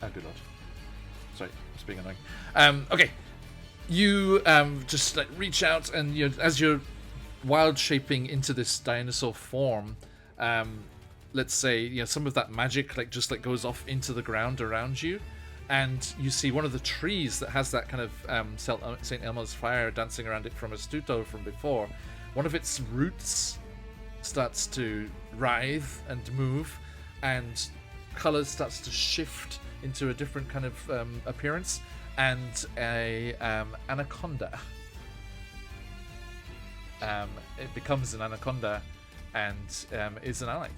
Oh, good lord. Sorry, I was being annoying. Okay. You just like reach out, and as you're wild shaping into this dinosaur form, let's say some of that magic just goes off into the ground around you, and you see one of the trees that has that kind of Saint Elmo's fire dancing around it from Astuto from before. One of its roots starts to writhe and move, and color starts to shift into a different kind of appearance, and a anaconda. It becomes an anaconda and is an ally.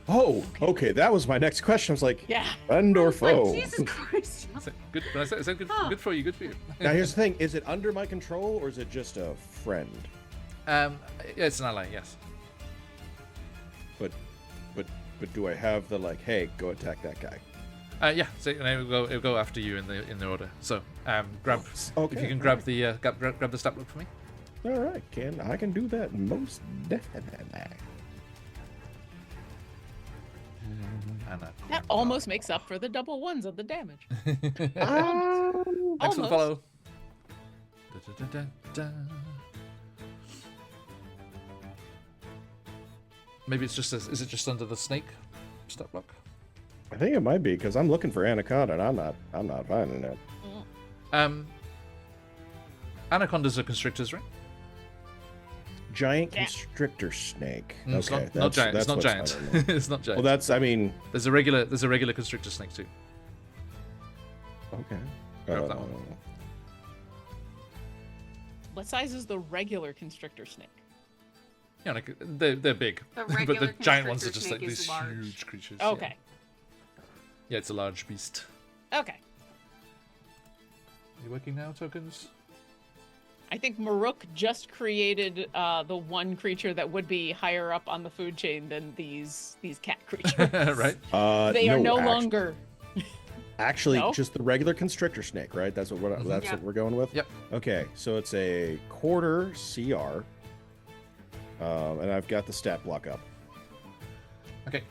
Oh, okay. That was my next question. I was like, Yeah. friend or Like, foe? Jesus Christ. Is it good? When I said good, Huh. good for you. Good for you. Now here's the thing: is it under my control or is it just a friend? Yeah, it's an ally. Yes. But do I have the hey, go attack that guy? Yeah. So it'll go after you in the order. So grab Okay. if you can grab the grab the stat block for me. All right, I can do that most definitely. That almost makes up for the double ones of the damage. Thanks for the Almost. follow. Da-da-da-da-da. Maybe it's just is it just under the snake stat block? I think it might be because I'm looking for anaconda and I'm not finding it. Anacondas are constrictors, right? Giant Yeah. constrictor snake. It's Okay, not giant. It's not what's giant. under me. It's not giant. Well, that's There's a regular constrictor snake too. okay. Grab that one. What size is the regular constrictor snake? You know, like they're big, The but regular the giant ones are constrictor just like snake is these large. huge creatures. yeah. Okay. Yeah, it's a large beast. Okay. You working now, tokens? I think Maruk just created the one creature that would be higher up on the food chain than these cat creatures. Right? They are no actually, longer. Actually, No? just the regular constrictor snake, right? That's what Mhm. what we're going with. Yep. Okay, so it's a quarter CR, and I've got the stat block up. Okay.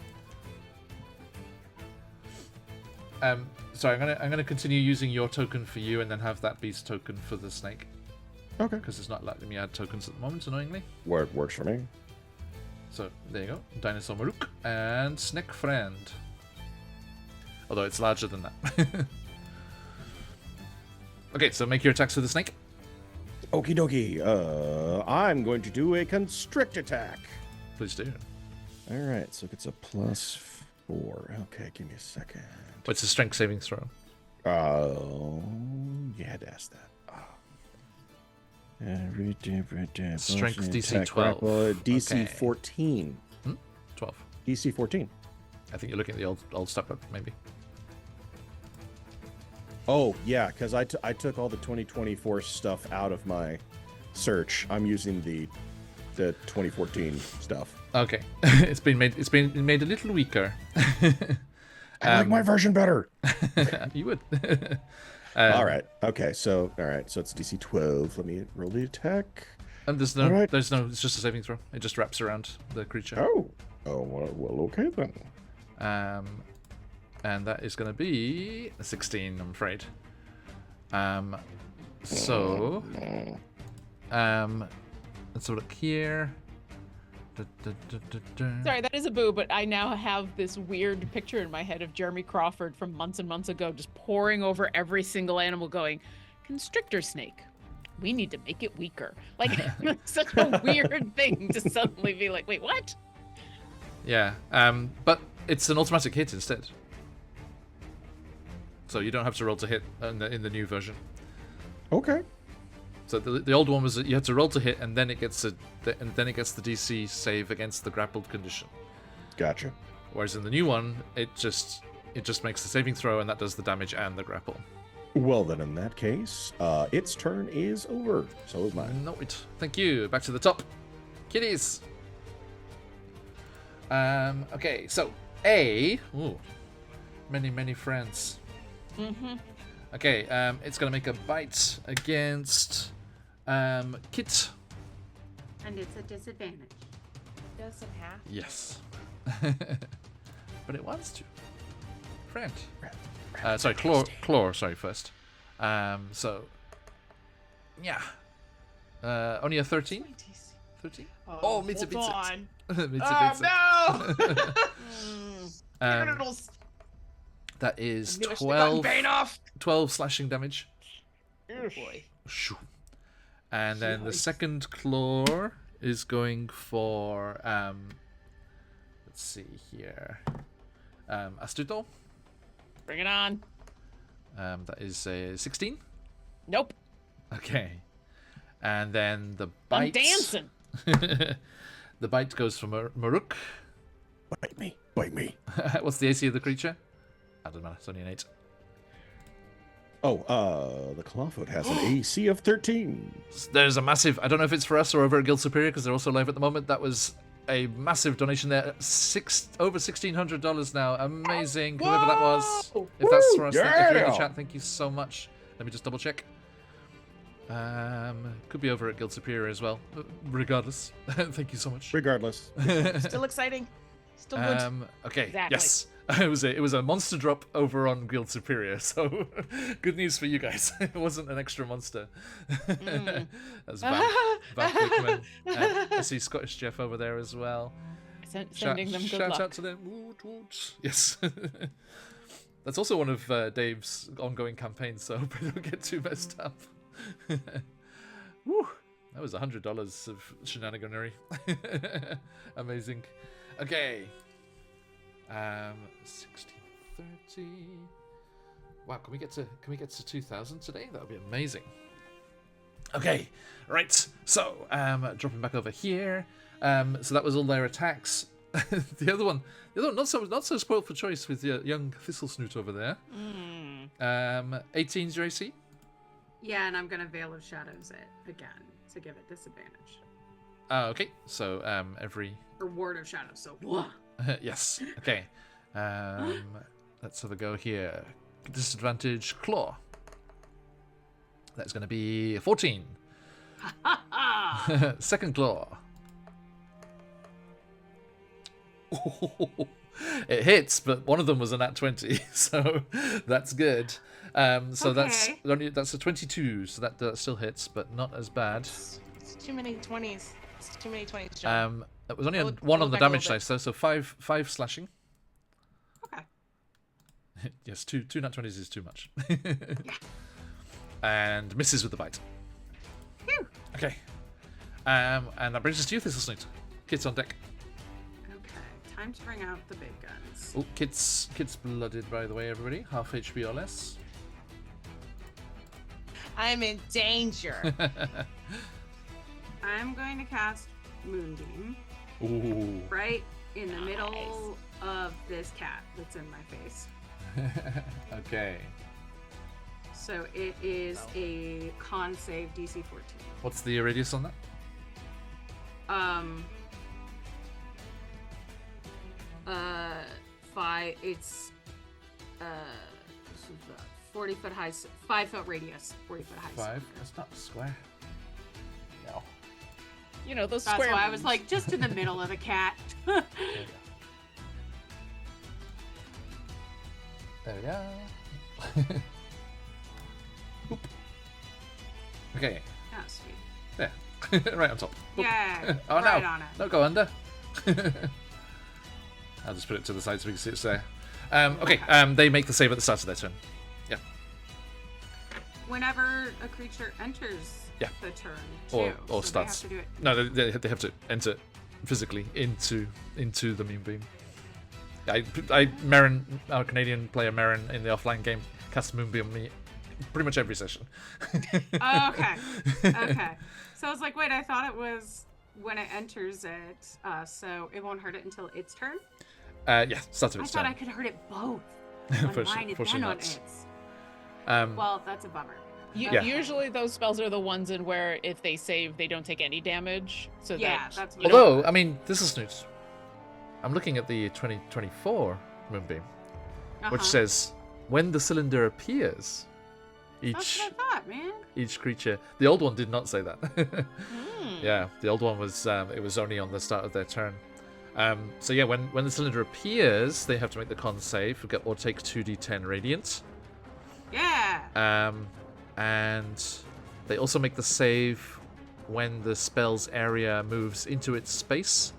Sorry, I'm gonna continue using your token for you, and then have that beast token for the snake, Okay, because it's not letting me add tokens at the moment, annoyingly. works for me. So there you go, Dinosaur Maruk and Snake Friend. Although it's larger than that. Okay, so make your attacks for the snake. Okie dokie. I'm going to do a constrict attack. Please do. All right, so it's a +4. Okay, give me a second. What's the strength saving throw? You had to ask that. Strength DC Attack 12. grapple, DC Okay. 14. 12. DC 14. I think you're looking at the old step up, maybe. Oh, yeah, because I took all the 2024 stuff out of my search. I'm using the 2014 stuff. Okay, it's been made a little weaker. I like my version better. You would. All right. Okay. So it's DC 12. Let me roll the attack. And there's All right. no. It's just a saving throw. It just wraps around the creature. Oh. Well. Okay then. And that is going to be a 16, I'm afraid. So, let's have a look here. Sorry, that is a boo, but I now have this weird picture in my head of Jeremy Crawford from months and months ago just poring over every single animal going, constrictor snake. We need to make it weaker. Like, it's such a weird thing to suddenly be like, wait, what? Yeah, but it's an automatic hit instead. So you don't have to roll to hit in the new version. Okay. So the old one was that you had to roll to hit, and then it gets the DC save against the grappled condition. Gotcha. Whereas in the new one, it just makes the saving throw, and that does the damage and the grapple. Well, then in that case, its turn is over. So is mine. No, it. Thank you. Back to the top. Kitties. Okay, so A. Ooh. Many friends. Mm-hmm. Okay, it's gonna make a bite against Kit. And it's a disadvantage. Doesn't have. Yes. But it wants to. Friend. Sorry, Claw, sorry, first. So, yeah. Only a 13? 13? Oh, meets it, beats hold it. on. Meets Oh, it, beats no! it. Genitals. That is I'm gonna stick on 12, Bane off. 12 slashing damage. Oh boy. Shoo. And then the Yikes. second claw is going for, let's see here, Astuto. Bring it on. That is a 16. Nope. Okay. And then the I'm bite. dancing. The bite goes for Maruk. Bite me. Bite me. What's the AC of the creature? I don't know. It's only an 8. Oh, the Clawfoot has an AC of 13. There's a massive. I don't know if it's for us or over at Guild Superior because they're also live at the moment. That was a massive donation there. Over $1,600 now. Amazing. Whoever that was. Whoa! If that's for us, if you're in the Yeah! chat, thank you so much. Let me just double check. Could be over at Guild Superior as well. Regardless, thank you so much. Regardless. Still exciting. Still good. Okay. Exactly. Yes. It was a monster drop over on Guild Superior, so good news for you guys. It wasn't an extra monster. That's Van Quickman. I see Scottish Jeff over there as well. Sending them good shout luck. out to them. Woot, woot. Yes. That's also one of Dave's ongoing campaigns, so hope I don't get too messed up. Woo! That was $100 of shenaniganery. Amazing. Okay. 16, 30. Wow, can we get to 2,000 today? That would be amazing. Okay, right. So, dropping back over here. So that was all their attacks. The other one, not so spoiled for choice with your young Thistle Snoot over there. 18's your AC. Yeah, and I'm gonna Veil of Shadows it again to give it disadvantage. Okay, so every Or Ward of Shadows. So whoa. yes. Okay. Let's have a go here. Disadvantage claw. That's going to be 14. Second claw. It hits, but one of them was a nat 20, so that's good. So that's a 22, so that still hits, but not as bad. It's too many 20s. It's too many 20s, John. It was only Pull one it on the back a damage little dice, so 5 slashing. Okay. Yes, two nat 20s is too much. And misses with the bite. Phew. Okay. And that brings us to you, Thistle Snoot. Kit's on deck. Okay, time to bring out the big guns. Oh, Kit's blooded, by the way, everybody. Half HP or less. I'm in danger. I'm going to cast Moonbeam Ooh. right in the middle of this cat that's in my face. Okay. So it is a con save DC 14. What's the radius on that? It's 40 foot high, 5 foot radius, 40 foot high. 5? cylinder. That's not square. No. You know, those That's square why I was moons. like, just in the middle of the cat. There we go. Oop. Okay. Oh, sweet. There. Right on top. Oop. Yeah, Oh, right no. on it. Don't go under. I'll just put it to the side so we can see it's there. Okay, they make the save at the start of their turn. Yeah. Whenever a creature enters Yeah. the turn, Or too, so starts. They have to do it. No, they have to enter physically into the Moonbeam. Our Canadian player Marin in the offline game casts Moonbeam on me pretty much every session. Oh, okay. Okay. So I was like, wait, I thought it was when it enters it, so it won't hurt it until its turn. Yeah, start of I its thought turn. I could hurt it both. On mine and then on not. its. Um, Well, that's a bummer. Yeah. Usually those spells are the ones in where if they save, they don't take any damage. So Yeah, that that's what although, I mean, this is Snoot. I'm looking at the 2024 Moonbeam, which Uh-huh. says when the cylinder appears, That's what I thought, man. each creature. The old one did not say that. Hmm. Yeah, the old one was it was only on the start of their turn. So yeah, when the cylinder appears, they have to make the con save or take 2d10 radiant. Yeah. And they also make the save when the spell's area moves into its space,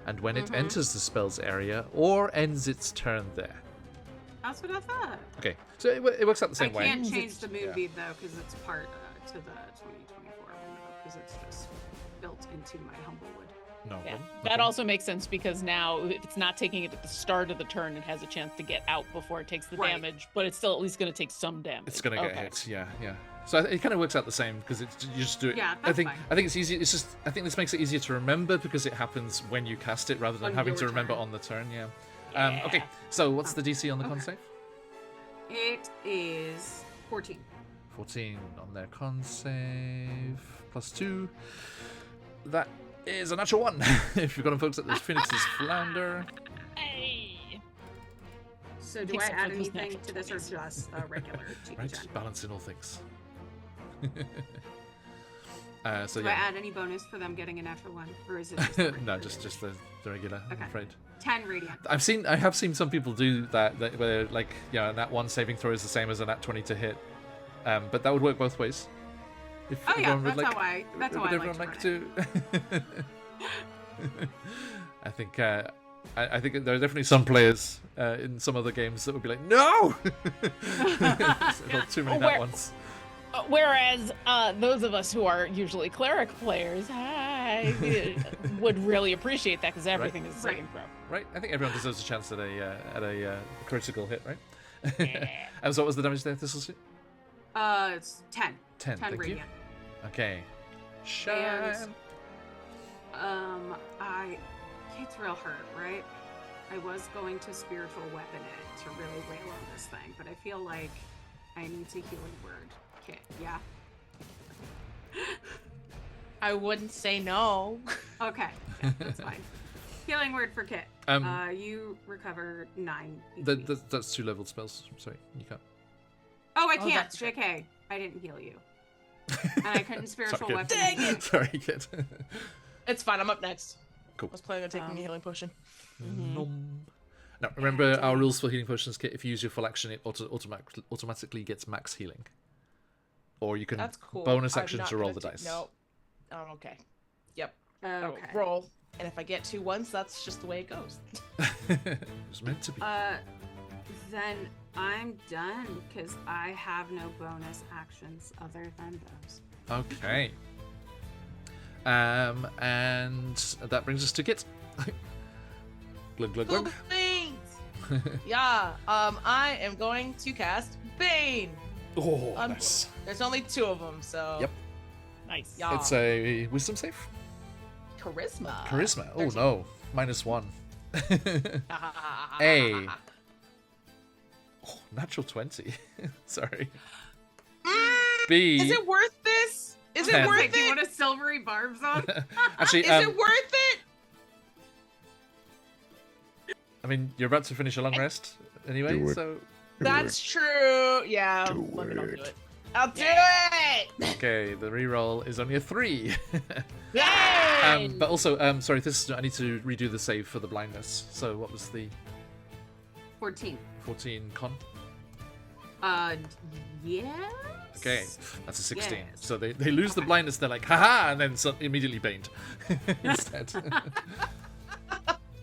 and when it enters the spell's area or ends its turn there. That's what I thought. Okay, so it works out the same I way. can't change the Moonbeam though because it's part to the 2024 window because it's just built into my Humblewood. No. Yeah. problem. That Okay. also makes sense because now if it's not taking it at the start of the turn, it has a chance to get out before it takes the Right. damage, but it's still at least going to take some damage. It's gonna get Okay. hit. Yeah. So it kind of works out the same because you just do it. Yeah, I that's think fine. it's easy. It's just I think this makes it easier to remember because it happens when you cast it rather than On having your to remember turn. on the turn. Yeah. Yeah. Okay. So what's the DC on the con Okay. save? It is 14. 14 on their con save plus 2. That is a natural 1. If you've got them folks at this Phoenix's flounder. Hey. So do I Except for add those anything natural to this or 20s. just a regular GP Right, gen? balancing all things. So Do I yeah, add any bonus for them getting a natural one, or is it just the regular no, just damage? the regular. I'm Okay. afraid. 10 radiant? I have seen some people do that where like a nat 1 saving throw is the same as a nat 20 to hit, but that would work both ways. If Oh yeah, everyone would that's how I would like everyone to like run it. to? I think I think there are definitely some players in some other games that would be like, no, too many Oh, nat where- ones. Whereas those of us who are usually cleric players, would really appreciate that because everything is a saving throw. Right, I think everyone deserves a chance at a critical hit, right? Yeah. And so what was the damage there? This was It's 10. 10. 10 Thank you. radiant. Okay. Shine. Kate's real hurt, right? I was going to spiritual weapon it to really wail on this thing, but I feel like I need to healing word Kit. Yeah. I wouldn't say no. Okay, yeah, that's fine. Healing word for Kit. You recover 9 HP. That's 2 leveled spells. Sorry, you can't. Oh, I Oh, can't. that's JK. I didn't heal you. And I couldn't spiritual Sorry, weapon. Dang it! Sorry, kid. It's fine. I'm up next. Cool. I was planning on taking a healing potion. Nom. Now, remember our rules for healing potions, Kit. If you use your full action, it automatically gets max healing. Or you can That's cool. bonus I'm action not to roll gonna the dice. No. Oh, okay. Yep. I will Okay. roll. And if I get 2 once, that's just the way it goes. It was meant to be. Then I'm done because I have no bonus actions other than those. Okay. And that brings us to Kit. Glug glug glug. Thanks. Yeah. I am going to cast Bane. Oh, nice. There's only 2 of them, so. Yep. Nice. Yeah. It's a wisdom save. Charisma. Charisma. Oh 13. no, -1. A. Oh, natural 20. Sorry. B. Is it worth this? Is it 10. worth Like, you it? want a silvery barbs on? Actually, Is it worth it? I mean, you're about to finish a long rest anyway, Do it. so That's true. Yeah. Do I'll do it. it. I'll do it. okay. The reroll is only a 3. Yay! But also, sorry, I need to redo the save for the blindness. So what was the 14. 14 con? Yes. Okay, that's a 16. Yes. So they lose the blindness. They're like, haha, and then immediately baned instead.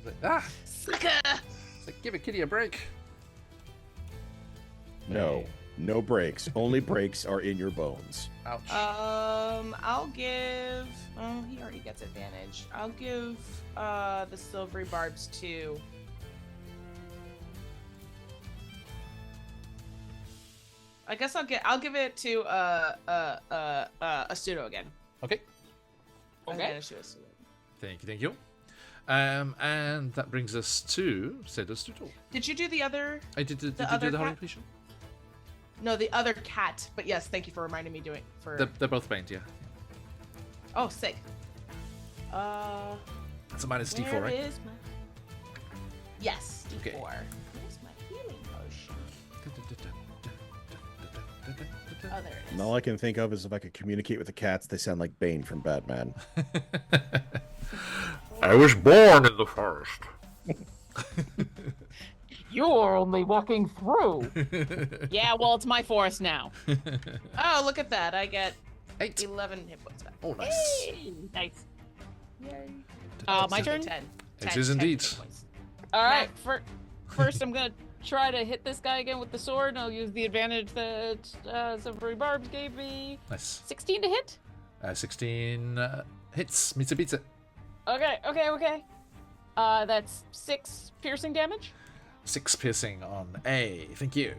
It's like, Sucker. it's like, give a kitty a break. No. No breaks. Only breaks are in your bones. Ouch. I'll give. Oh, he already gets advantage. I'll give the silvery barbs to. I guess I'll give it to a pseudo again. Okay. Advantage to a pseudo. Thank you. And that brings us to Seda's tutorial. Did you do the other? Did you do other the holy cat? completion? No, the other cat. But yes, thank you for reminding me doing for. They're both baned, yeah. Oh, sick. That's a minus D4, Where right? is my? Yes, D4. Okay. Where's my healing potion? Oh, there it And is. all I can think of is if I could communicate with the cats, they sound like Bane from Batman. I was born in the forest. You're only walking through. Yeah, well, it's my forest now. Oh, look at that! I get 8. 11 hit points back. Oh, nice. Hey, nice. Yay. My turn? 10. It 10, is 10 indeed. hit points. All right. First, I'm gonna try to hit this guy again with the sword, and I'll use the advantage that Silvery Barbs gave me. Nice. 16 to hit. 16 hits. Meets a beats it. Okay. That's 6 piercing damage. 6 piercing on A. Thank you.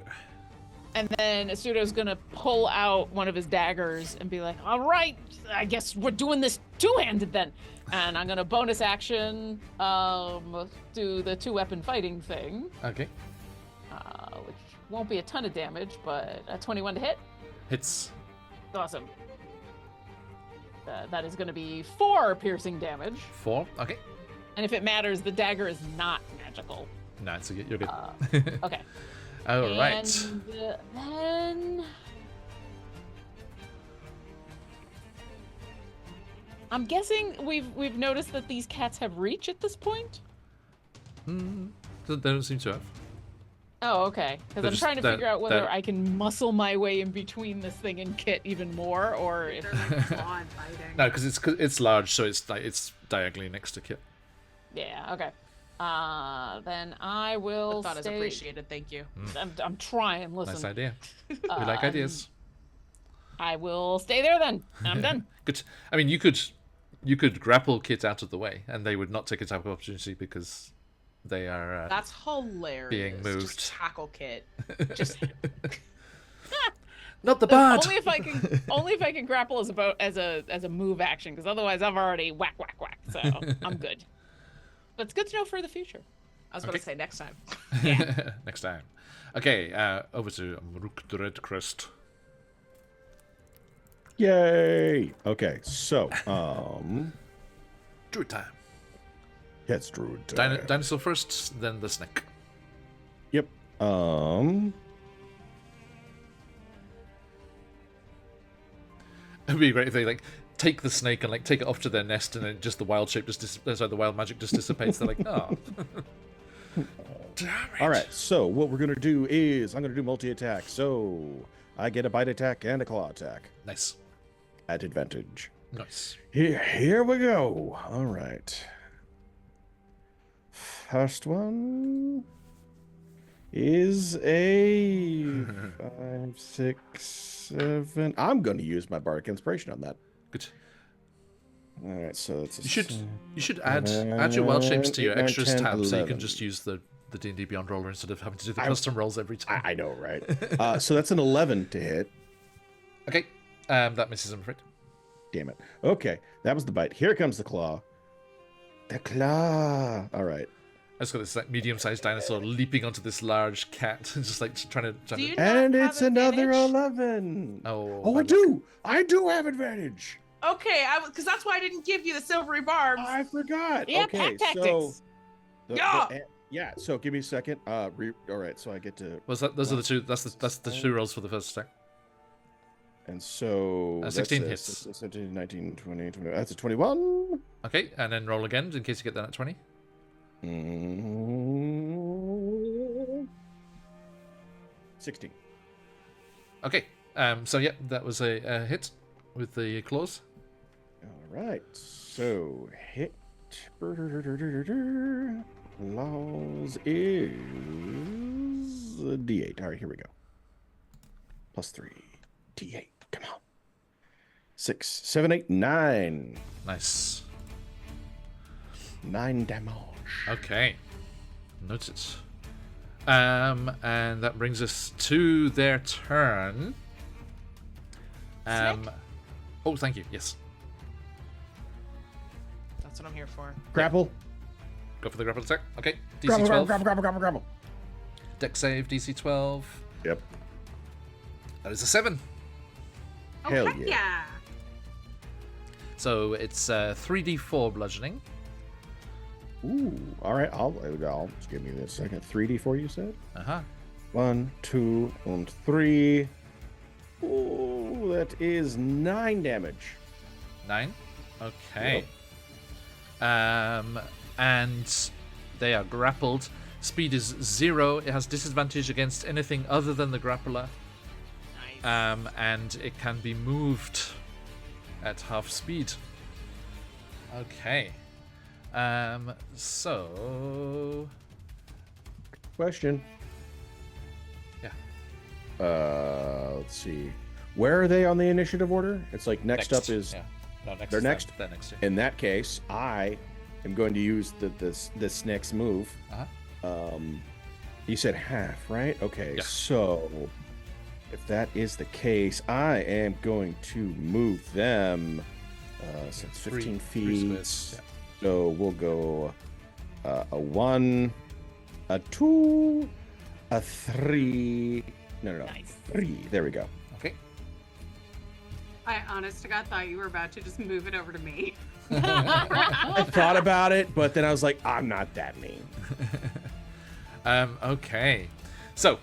And then Asuto's gonna pull out one of his daggers and be like, all right, I guess we're doing this two-handed then. And I'm gonna bonus action do the 2-weapon fighting thing, Okay. which won't be a ton of damage, but a 21 to hit. Hits. Awesome. That is gonna be 4 piercing damage. 4. Okay. And if it matters, the dagger is not magical. No, it's okay. You're good. Okay. All right. And then I'm guessing we've noticed that these cats have reach at this point. They don't seem to have. Oh, okay. Because I'm just- trying to they're- figure out whether they're- I can muscle my way in between this thing and Kit even more, or if They're like clawing fighting. No, because it's large, so it's diagonally next to Kit. yeah. Okay. Then I will The thought is stay. appreciated. Thank you. I'm trying. Listen. Nice idea. We like ideas. I will stay there then. I'm done. Good. I mean, you could grapple Kit out of the way, and they would not take attack of opportunity because they are. That's hilarious. Being moved. Just tackle Kit. Just Not the bird. Only if I can grapple as a move action, because otherwise I've already whack. So I'm good. But it's good to know for the future. I was about to say next time. Yeah. Next time. Okay, over to Rook the Redcrest. Yay! Okay, so, Druid time. yes, Druid time. Dinosaur first, then the snake. Yep. It'd be great if they like take the snake and like take it off to their nest, and then just the wild shape the wild magic just dissipates. They're like, oh. Damn it. All right, so what we're going to do is I'm going to do multi-attack. So I get a bite attack and a claw attack Nice. at advantage. Nice. Here we go. All right. First one is a 5, 6, 7. I'm going to use my Bardic Inspiration on that. Good. All right, so it's a You should add your wild shapes to your 8, 9, extras 10, tab, so you 11. can just use the D&D Beyond roller instead of having to do the custom rolls every time. I know, right? So that's an 11 to hit. Okay, that misses, I'm afraid. Damn it. Okay, that was the bite. Here comes the claw. The claw. All right. I just got this like medium-sized dinosaur leaping onto this large cat, just like trying to. Do you And not have it's another advantage? 11. Oh, Oh, I do. I do have advantage. Okay, because that's why I didn't give you the silvery barbs. I forgot. Yeah, Okay, pack so tactics. Yeah! so give me a second. All right, so I get to Was that? Those are the two. That's the two rolls for the first attack. and so 16 that's hits. 17, 19, 20, 20. That's a 21. Okay, and then roll again in case you get that at 20. 16. Okay. So yeah, that was a hit with the claws. All right. So hit. Laws is a D8. All right, here we go. +3. D8. Come on. 6, 7, 8, 9. Nice. 9 damage. Okay. Noted. And that brings us to their turn. Oh, thank you. Yes. That's what I'm here for. Grapple. Go for the grapple attack. Okay. DC Grapple, 12. grapple. Dex save, DC 12. Yep. That is a 7. Oh, Hell heck yeah. yeah. So it's 3d4 bludgeoning. Ooh. All right. I'll just give me this second. 3D4, you said? Uh-huh. 1, 2, and 3. Ooh, that is 9 damage. 9. Okay. And they are grappled. Speed is 0. It has disadvantage against anything other than the grappler. Nice. And it can be moved at half speed. Okay. So Question. Yeah. Let's see. Where are they on the initiative order? It's like next up is. Yeah. No, next. They're is next? They're next. Yeah. In that case, I am going to use this next move. Uh-huh. You said half, right? Okay. Yeah. So if that is the case, I am going to move them. So it's 15 three feet. squares, yeah. So we'll go a 1, a 2, a 3. No. Nice. 3. There we go. Okay. I honest to God thought you were about to just move it over to me. I thought about it, but then I was like, I'm not that mean. Okay. So,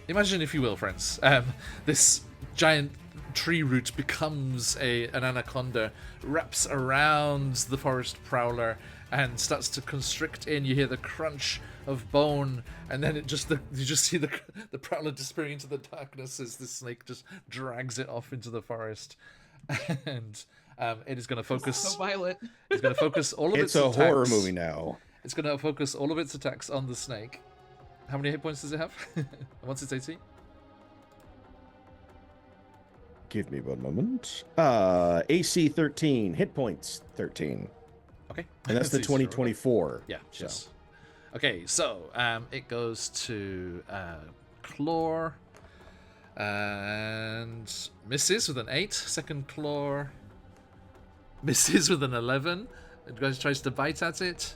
imagine, if you will, friends, this giant tree root becomes an anaconda, wraps around the forest prowler, and starts to constrict in. You hear the crunch of bone, and then you just see the prowler disappearing into the darkness as the snake just drags it off into the forest. And it is going to focus. So violent. It's going to focus all of its It's a attacks. horror movie now. It's going to focus all of its attacks on the snake. How many hit points does it have? Once it's 18? Give me one moment. AC 13, hit points 13. Okay. And that's the easy to remember. 2024. Yeah. So. Yes. Okay, so it goes to Chlor. And misses with an 8. Second claw misses with an 11. It tries to bite at it.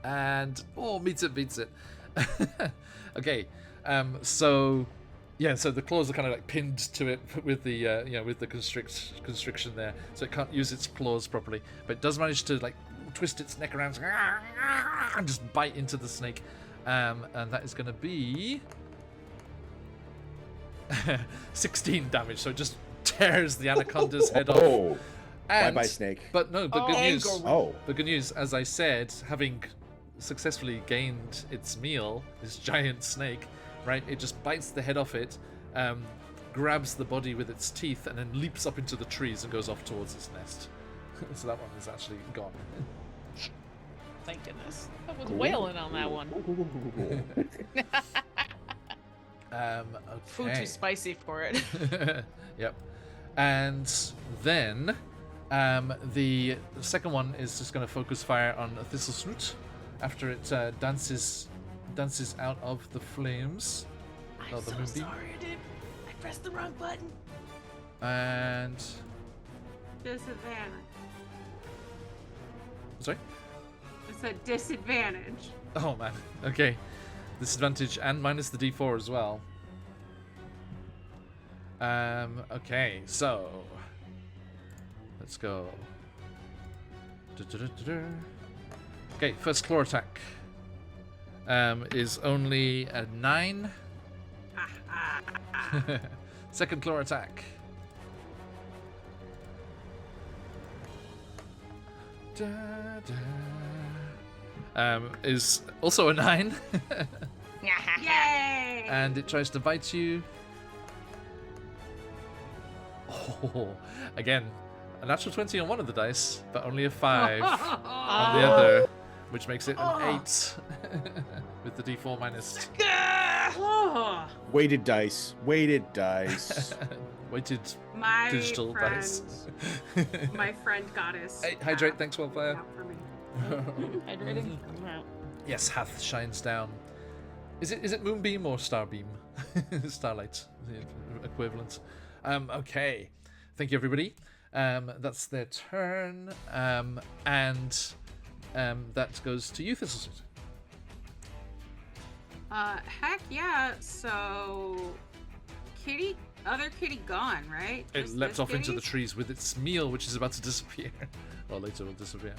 And beats it. Okay. So the claws are kind of like pinned to it with the with the constriction there, so it can't use its claws properly. But it does manage to like twist its neck around and just bite into the snake. And that is going to be 16 damage. So it just tears the anaconda's head off. Oh, And, bye-bye, snake. But no, the good news. Oh, The good news, as I said, having successfully gained its meal, this giant snake, right? It just bites the head off it, grabs the body with its teeth, and then leaps up into the trees and goes off towards its nest. So that one is actually gone. Thank goodness. I was wailing on that one. Food Okay. too spicy for it. Yep. And then the second one is just going to focus fire on Thistlesnoot after it dances out of the flames. I'm the so moonbeam. sorry, I pressed the wrong button. And Disadvantage. sorry. It's a disadvantage. Oh man. Okay. Disadvantage and minus the D4 as well. Okay, so let's go. Okay, first claw attack is only a 9. Second claw attack. Is also a 9. Yay! And it tries to bite you. Oh, again, a natural 20 on one of the dice, but only a 5 on the other, which makes it an 8 with the D4 minus. Oh, weighted dice. Weighted dice. Weighted my digital friend, dice. my friend goddess. Hey, hydrate, thanks, Wildfire. Out for me. Hydrating? Yes, Hath shines down. Is it Moonbeam or Starbeam? Starlight, the equivalent. Okay. Thank you, everybody. That's their turn. And that goes to you, Thistlesnoot. Heck yeah. So, other kitty gone, right? It Just leapt this off into kitty? the trees with its meal, which is about to disappear. Or later will disappear.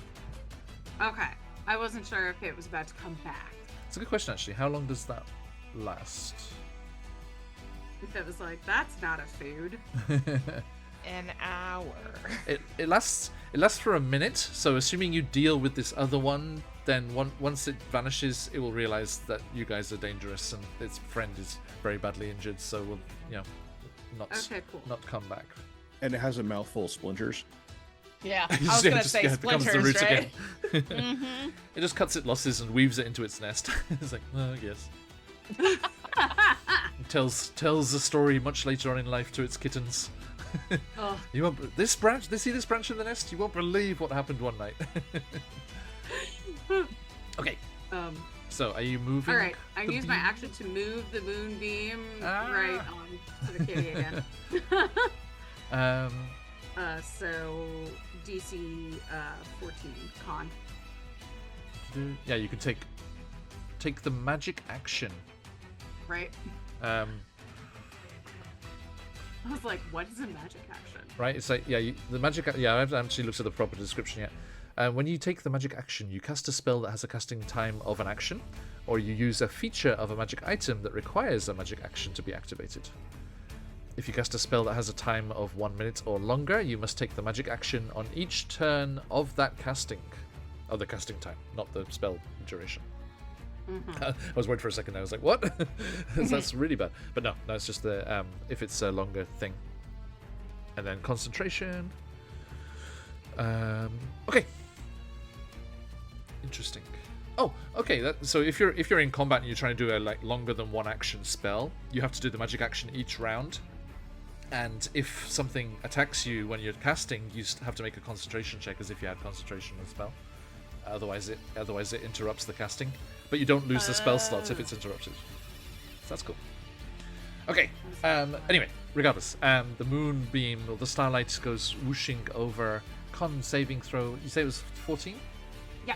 Okay. I wasn't sure if it was about to come back. It's a good question, actually. How long does that last? If it was like, that's not a food. An hour. It lasts for a minute. So assuming you deal with this other one, then once it vanishes, it will realize that you guys are dangerous and its friend is very badly injured. So will not Okay, cool. not come back. And it has a mouthful of splinters. Yeah, I It was gonna just say becomes the splinters, root right? again. Mm-hmm. It just cuts its losses and weaves it into its nest. It's like, oh, yes. Tells a story much later on in life to its kittens. Oh. You won't. This branch. They see this branch in the nest. You won't believe what happened one night. Okay. So, are you moving? All right. I the use my beam? action to move the moonbeam Ah. right on to the kitty again. So DC 14 con. Yeah, you can take the magic action. Right. I was like, what is a magic action? Right? It's like, yeah, the magic. Yeah, I haven't actually looked at the proper description yet. When you take the magic action, you cast a spell that has a casting time of an action, or you use a feature of a magic item that requires a magic action to be activated. If you cast a spell that has a time of 1 minute or longer, you must take the magic action on each turn of that casting. Of the casting time, not the spell duration. Mm-hmm. I was worried for a second. I was like, "What?" That's really bad. But no, it's just the if it's a longer thing. And then concentration. Okay. Interesting. Oh, okay. So if you're in combat and you're trying to do a longer than one action spell, you have to do the magic action each round. And if something attacks you when you're casting, you have to make a concentration check as if you had concentration on the spell. Otherwise it interrupts the casting. But you don't lose the spell slots if it's interrupted. So that's cool. Okay. Anyway, regardless, the moonbeam or the starlight goes whooshing over. Con saving throw. You say it was 14? Yeah.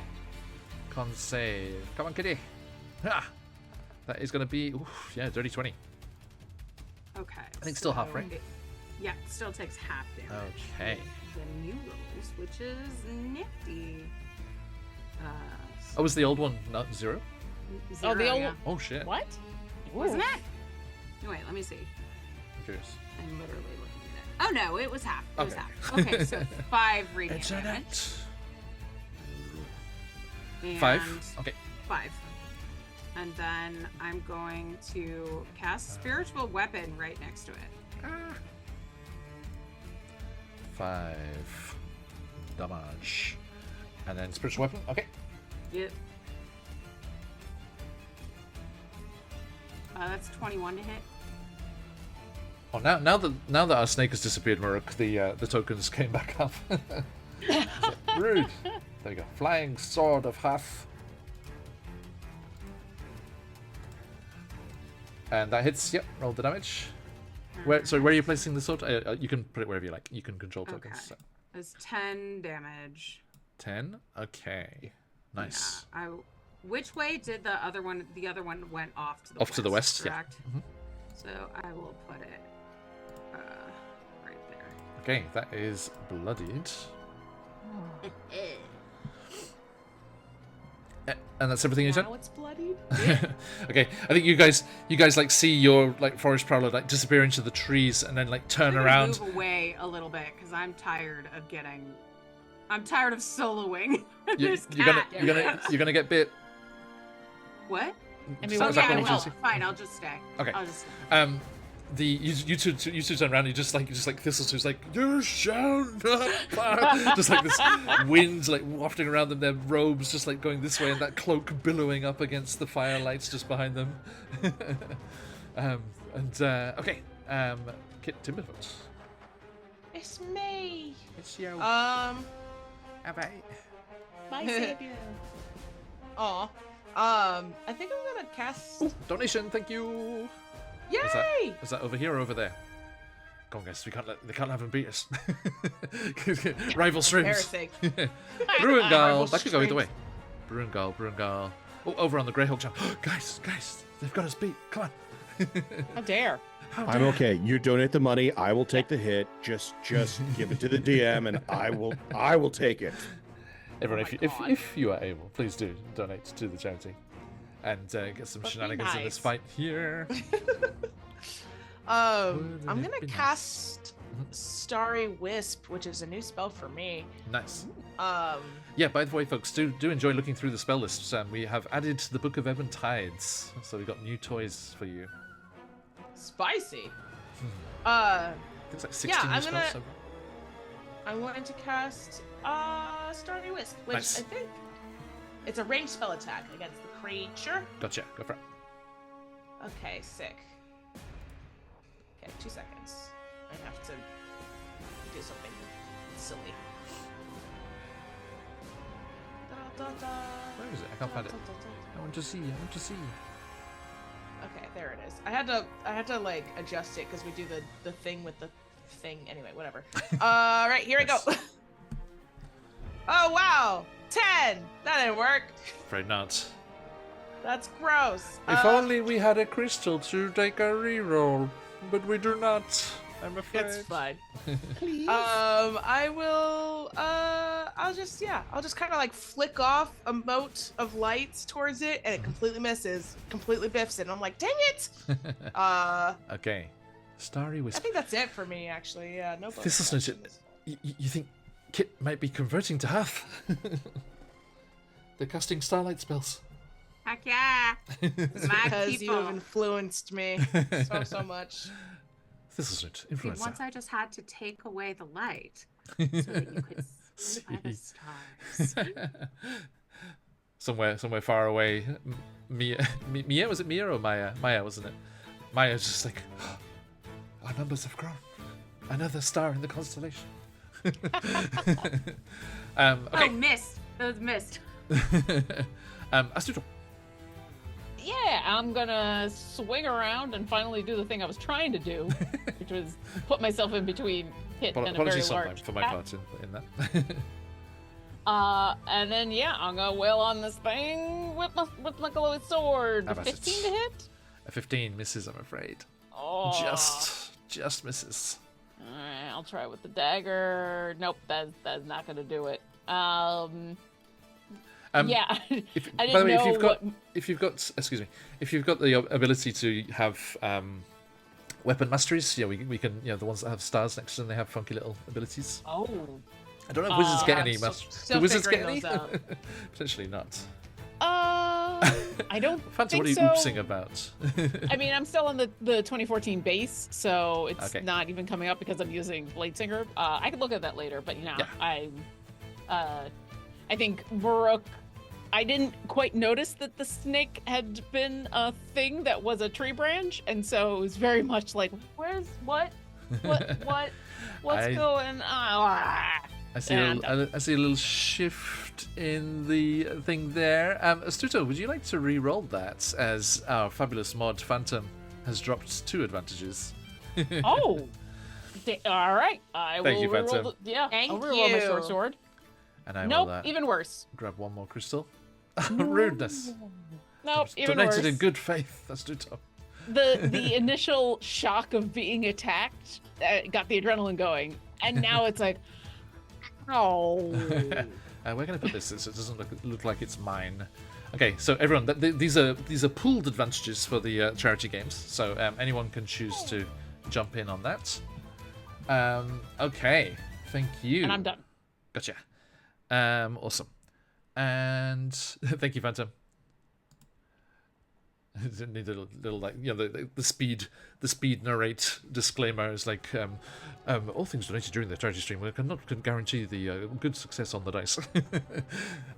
Con save. Come on, kitty. Ha! That is going to be, dirty 20. Okay. I think still half, right? Yeah, it still takes half damage. Okay. The new rolls, which is nifty. Oh, was the old one not 0? Zero, the old yeah. Oh, shit. What? Wasn't Ooh. it? Wait, let me see. I'm curious. I'm literally looking at it. Oh no, it was half. It was Okay. half. Okay, so 5 radiant It's a damage. net. And 5? Okay. 5. And then I'm going to cast Spiritual Weapon right next to it. 5 damage. And then spiritual weapon. Okay. Yep. That's 21 to hit. Oh, now that our snake has disappeared, Maruk, the tokens came back up. Rude. There you go. Flying sword of Hath. And that hits. Yep. Roll the damage. Where are you placing the sword? You can put it wherever you like. You can control tokens. Okay. So. It's 10 damage. 10. Okay. Nice. Yeah, which way did the other one? The other one went off to the Off west, to the west. Yeah. correct? Mhm. So I will put it right there. Okay. That is bloodied. And that's everything you done. Now it's bloodied. Okay, I think you guys like see your like forest prowler like disappear into the trees and then like turn I'm gonna around. Move away a little bit because I'm tired of soloing. this You're gonna get bit. What? I mean, Is what that Okay, what I you will. see? Fine, I'll just stay. Okay. I'll just stay. You two turn around. You just like Thistletoe's like you shall not pass. Just like this wind like wafting around them. Their robes just like going this way, and that cloak billowing up against the firelights just behind them. Okay. Kit Timberfoot. It's me. It's you. My savior. Aw. I think I'm gonna cast. Donation, thank you. Yay! Is that over here or over there? Come on, guys. They can't have him beat us. Rival streams. Embarrassing. Bruingal. Rival That could go either way. streams. Bruingal. Oh, over on the Greyhawk jump. Guys, they've got us beat. Come on. How dare. I'm okay. You donate the money. I will take the hit. Just give it to the DM, and I will take it. Everyone, Oh if my if you are able, please do donate to the charity, and get some That'd be shenanigans in this nice. fight here. I'm Wouldn't gonna it be nice? cast Starry Wisp, which is a new spell for me. Nice. Um, Yeah, by the way, folks, do enjoy looking through the spell lists. We have added the Book of Ebb and Tides, so we've got new toys for you. spicy. I think it's like 16 Yeah, new I'm spells. gonna- So I'm going to cast Starry Wisp, which Nice. I think it's a ranged spell attack against the creature. gotcha. Go for it. Okay, sick. Okay, 2 seconds. I have to do something silly. Where is it? I can't find it. I want to see. Okay, there it is. I had to like adjust it because we do the thing with the thing. Anyway, whatever. Right, here we go. Oh wow, 10. That didn't work. Afraid not. That's gross. If only we had a crystal to take a reroll, but we do not. I'm afraid. It's fine. Please. I will. I'll just kind of like flick off a mote of lights towards it, and it completely misses, completely biffs it. And I'm like, dang it. Okay. Starry I Wisp. think that's it for me, actually. Yeah, no. bonus This is legit. actions. You think Kit might be converting to Hath? They're casting starlight spells. Heck yeah! My Because you have people. influenced me so much. This is it. See, Influencer. once I just had to take away the light so that you could see by the stars. somewhere far away, Mia, was it Mia or Maya? Maya, wasn't it? Maya's just like, our numbers have grown. Another star in the constellation. Okay. Oh, missed. That was missed. Astudel. Yeah, I'm gonna swing around and finally do the thing I was trying to do, which was put myself in between Hit and a very Apologies large for my cat. part in that. And then yeah, I'm gonna wail on this thing with my glowing sword. How about 15 it? to hit. A 15 misses, I'm afraid. Oh. Just misses. Alright, I'll try with the dagger. Nope, that's not gonna do it. Yeah. I didn't By the way, know if you've got the ability to have weapon masteries, yeah, we can, the ones that have stars next to them, they have funky little abilities. Oh. I don't know if wizards get any still Do wizards get figuring any? those out. Potentially not. I don't Phantom, think what are you so. oopsing about? I mean, I'm still on the 2014 base, so it's Okay. not even coming up because I'm using Bladesinger. I could look at that later, but Yeah. I think Baroque. I didn't quite notice that the snake had been a thing that was a tree branch, and so it was very much like, what's I- going on? I see a little shift in the thing there. Astuto, would you like to re-roll that, as our fabulous mod Phantom has dropped 2 advantages? Oh, all right. I Thank will you, reroll. Phantom. Yeah, Thank I'll reroll my short you. sword. And I Nope, will even worse. grab one more crystal. Rudeness. Nope, even Donated worse. in good faith, Astuto. The initial shock of being attacked got the adrenaline going, and now it's like, oh. We're going to put this so it doesn't look like it's mine. Okay, so everyone, these are pooled advantages for the charity games, so anyone can choose to jump in on that. Okay, thank you. And I'm done. Gotcha. Awesome. And thank you, Phantom. Need a little like the speed narrate disclaimer is like all things donated during the charity stream we cannot guarantee the good success on the dice.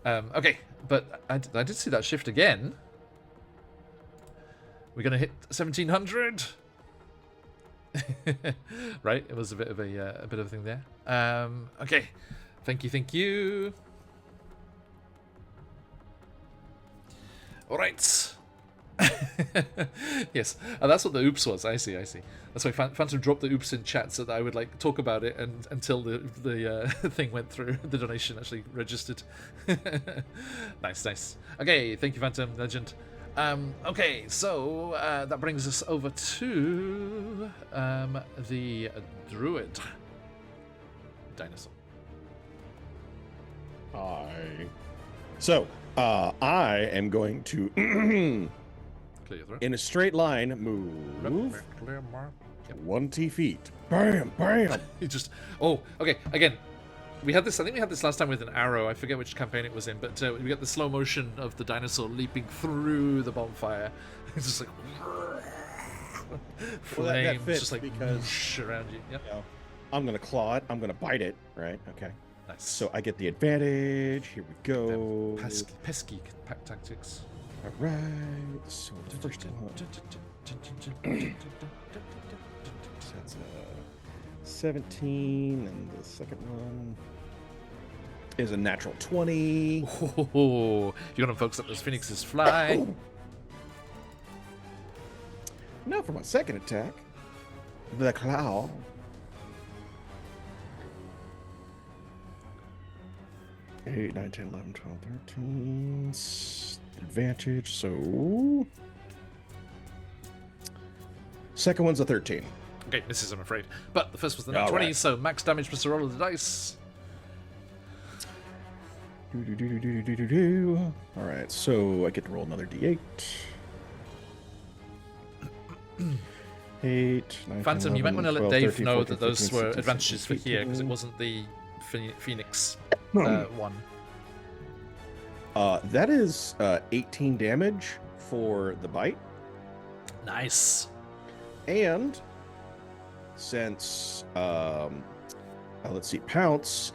Okay, but I did see that shift again. We're gonna hit 1700. Right, it was a bit of a thing there. Okay, thank you. All right. Yes, that's what the oops was. I see. That's why Phantom dropped the oops in chat so that I would like talk about it and until the thing went through, the donation actually registered. Nice. Okay, thank you, Phantom Legend. Okay, so that brings us over to the druid dinosaur. I am going to, Clear your throat. in a straight line, move Clear mark. 20 feet. Bam, bam. He just. Oh, okay. Again, we had this. I think we had this last time with an arrow. I forget which campaign it was in, but we got the slow motion of the dinosaur leaping through the bonfire. It's just like flames, fits just like because- whoosh around you. Yep. You know, I'm gonna claw it. I'm gonna bite it. Right. Okay. Nice. So I get the advantage. Here we go. Pesky pack tactics. All right. So the first one. That's 17, and the second one is a natural 20. Oh, you're gonna focus up those phoenixes fly. Now for my second attack, the claw. Eight, 9, 10, 11, 12, 13. Advantage, so. Second one's a 13. Okay, misses, I'm afraid. But the first was the nat All 20, right. so max damage plus the roll of the dice. All right, so I get to roll another d8. 8, 9, Phantom, 10, you might want to 11, let 12, Dave 13, know 14, that those 15, were 16, advantages for 17, here, because it wasn't the Phoenix one. That is 18 damage for the bite. Nice. And since, let's see, pounce,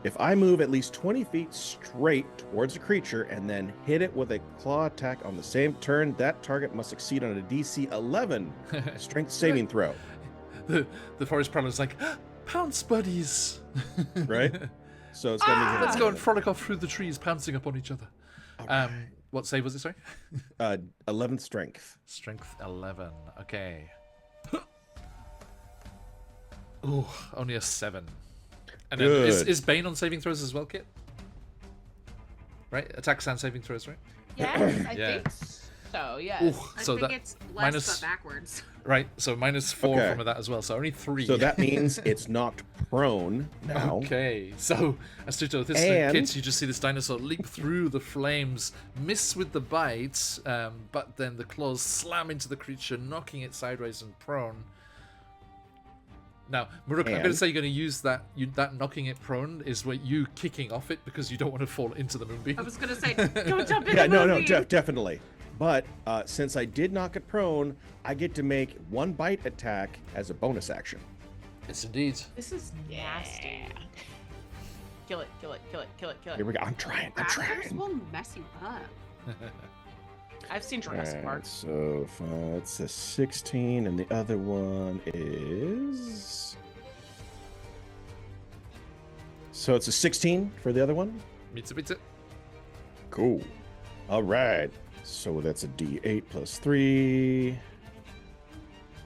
if I move at least 20 feet straight towards a creature and then hit it with a claw attack on the same turn, that target must succeed on a DC 11 strength saving throw. The forest prowler's like, pounce buddies. Right? So it's going to be Let's go and frolic off through the trees, pouncing upon each other. What save was it, sorry? 11 strength. Strength 11. Okay. Ooh, only a 7. And then Good. is Bane on saving throws as well, Kit? Right? Attacks and saving throws, right? Yes, I Yeah. think so. Yes. Ooh, I so think that it's less minus- but backwards. right. So -4 Okay. from that as well. So only 3. So that means it's knocked prone now. Okay, so Astuto, this And- kids, you just see this dinosaur leap through the flames, miss with the bite, but then the claws slam into the creature, knocking it sideways and prone. Now, Muruk, I'm going to And- say you're going to use that knocking it prone is what you kicking off it because you don't want to fall into the moonbeam. I was gonna say, don't jump in Yeah, the no, movie. definitely. But since I did knock it prone, I get to make one bite attack as a bonus action. Yes, indeed. This is nasty. Kill it, kill it, kill it, kill it, kill Here it. we go. I'm trying. I'm Raptors trying. will mess you up. I've seen Jurassic Park. Alright, so it's a 16, and the other one is. So it's a 16 for the other one. Mitsubishi. Cool. All right. So that's a D8 plus 3.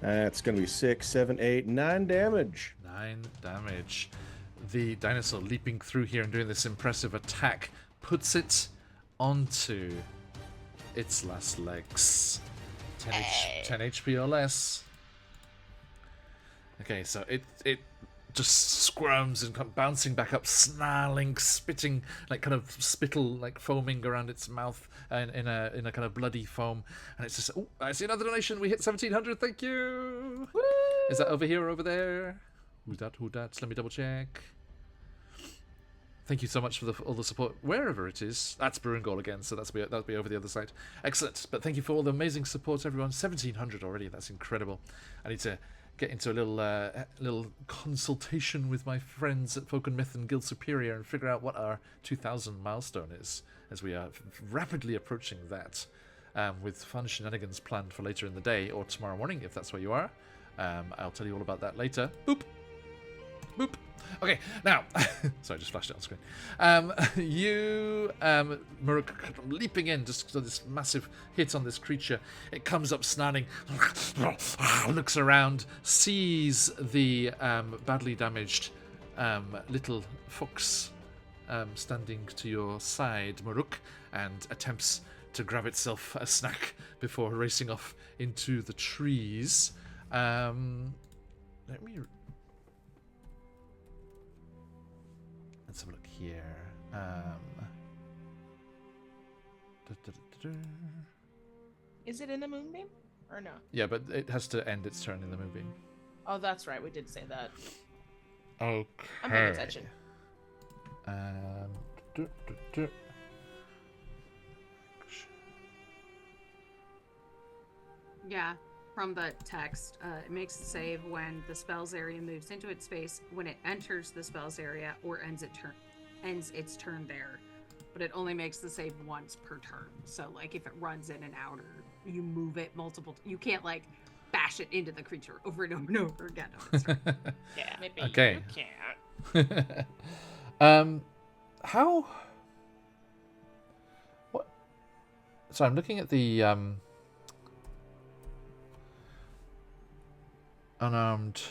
That's going to be 6, 7, 8, 9 damage. 9 damage. The dinosaur leaping through here and doing this impressive attack puts it onto its last legs. 10 HP or less. Okay, so it just squirms and comes bouncing back up, snarling, spitting, like kind of spittle, like foaming around its mouth in a kind of bloody foam. And it's just, oh, I see another donation. We hit 1700. Thank you. Woo! Is that over here or over there? Who's that? Who dat? Let me double check. Thank you so much for all the support, wherever it is. That's Brewing Goal again, so that'll be over the other side. Excellent. But thank you for all the amazing support, everyone. 1700 already. That's incredible. I need to get into a little consultation with my friends at Folk and Myth and Guild Superior and figure out what our 2000 milestone is, as we are rapidly approaching that, with fun shenanigans planned for later in the day or tomorrow morning, if that's where you are. I'll tell you all about that later. Boop. Boop. Okay, now, sorry, I just flashed it on screen. Muruk, leaping in, just this massive hit on this creature. It comes up snarling, looks around, sees the badly damaged little fox standing to your side, Muruk, and attempts to grab itself a snack before racing off into the trees. Let me... Let's have a look here. Is it in the moonbeam or no? Yeah, but it has to end its turn in the moonbeam. Oh, that's right. We did say that. Okay. I'm paying attention. Yeah, from the text, it makes a save when the spell's area moves into its space, when it enters the spell's area, or ends its turn there. But it only makes the save once per turn. So, like, if it runs in and out, or you move it multiple, you can't like bash it into the creature over and over and over again. On its turn. Yeah, maybe Okay. you can't. How? What? So I'm looking at the unarmed.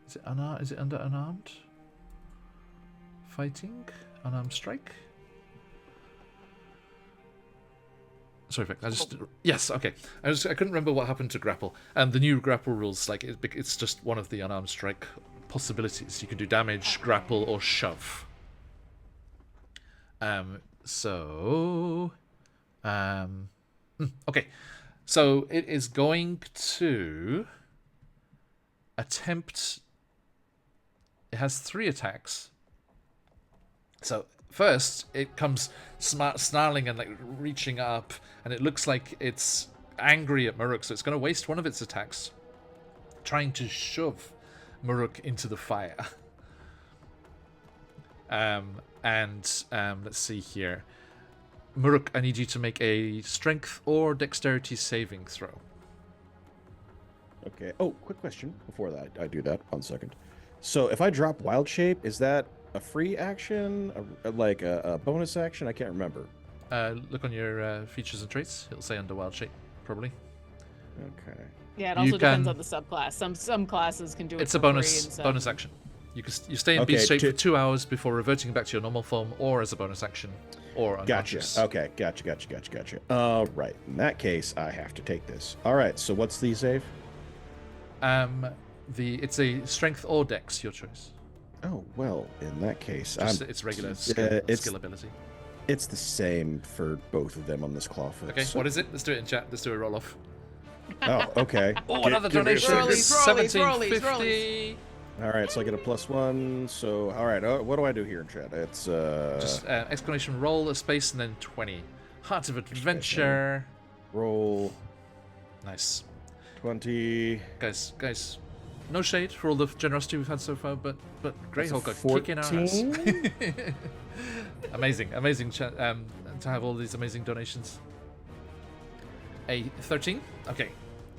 Is it unarmed? Is it under unarmed? Fighting? Unarmed strike? Sorry, Vic, yes, okay. I couldn't remember what happened to grapple. The new grapple rules, like it's just one of the unarmed strike possibilities. You can do damage, grapple, or shove. Okay. So it is going to attempt. It has 3 attacks. So first, it comes snarling and like reaching up, and it looks like it's angry at Muruk, so it's going to waste one of its attacks trying to shove Muruk into the fire. Let's see here. Muruk, I need you to make a strength or dexterity saving throw. Okay. Oh, quick question before that. I do that. 1 second. So if I drop Wild Shape, is that a free action? Like a bonus action? I can't remember. look on your features and traits. It'll say under wild shape, probably. Okay. Yeah, it also depends can- on the subclass. Some classes can do it It's for a free bonus and some- bonus action. You stay in Okay, beast shape for to- 2 hours before reverting back to your normal form, or as a bonus action, or Gotcha. unconscious. Okay. Gotcha. All right. In that case, I have to take this. All right. So what's the save? It's a strength or dex, your choice. Oh well. In that case, It's regular skill, it's skill ability. it's the same for both of them on this clawfoot. Okay, so- what is it? Let's do it in chat. Let's do a roll off. Oh, okay. Oh, Gi- another give me a donation. second. Rollies. 1750. All right, so I get a +1. So, all right, what do I do here in chat? It's Just exclamation roll, a space, and then 20. Heart of Adventure. roll Nice. 20. Guys, no shade for all the generosity we've had so far, but Greyhawk That's are a kicking our ass. 14? amazing to have all these amazing donations. A 13? Okay.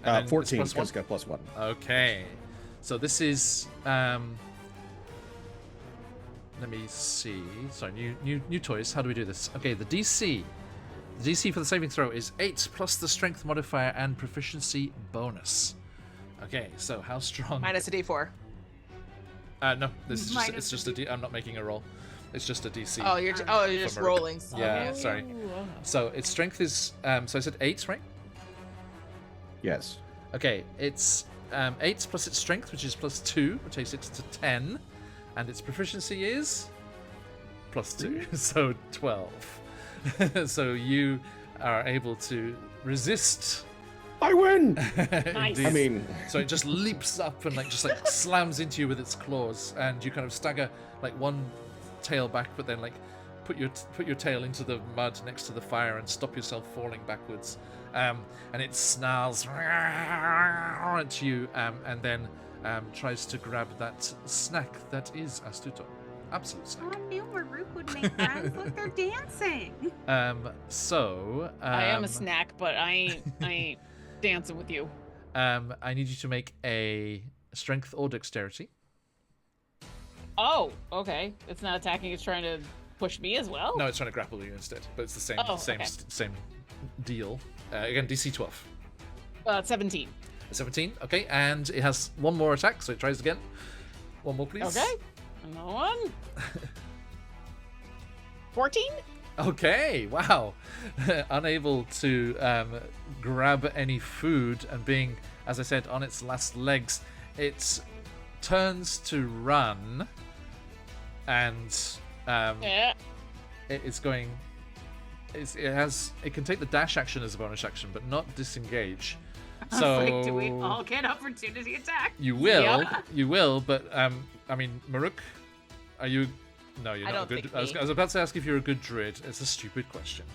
And then it's 14 plus one? because got +1. Okay. So this is let me see. Sorry, new toys. How do we do this? Okay, the DC. The DC for the saving throw is 8 plus the strength modifier and proficiency bonus. Okay, so how strong? Minus a D4. No, this is just Minus it's just a D. I'm not making a roll. It's just a DC. Oh, you're just Merc. rolling. Yeah, sorry. Oh. So its strength is so I said 8, right? Yes. Okay, it's 8 plus its strength, which is +2, which takes it to 10, and its proficiency is +2, so 12. So you are able to resist. I win. Nice. Indeed. I mean, So it just leaps up and just slams into you with its claws, and you kind of stagger like one tail back, but then put your tail into the mud next to the fire and stop yourself falling backwards. And it snarls at you, and then tries to grab that snack that is Astuto. Absolute Oh, snack. I knew Rook would make friends. Look, they're dancing. I am a snack, but I ain't dancing with you. I need you to make a strength or dexterity. Oh, okay. It's not attacking. It's trying to push me as well. No, it's trying to grapple you instead, but it's the same Oh, okay. same deal. Again, DC 12. 17. 17, okay, and it has one more attack, so it tries again. One more, please. Okay. Another one. 14. Okay, wow. Unable to grab any food, and being, as I said, on its last legs, it turns to run, and Yeah. it's going. It can take the dash action as a bonus action, but not disengage. I was So like, do we all get opportunity attack? you will, Yeah. you will, but I mean, Maruk, are you? No, you're I not don't a good. think I was about to ask if you're a good druid. It's a stupid question.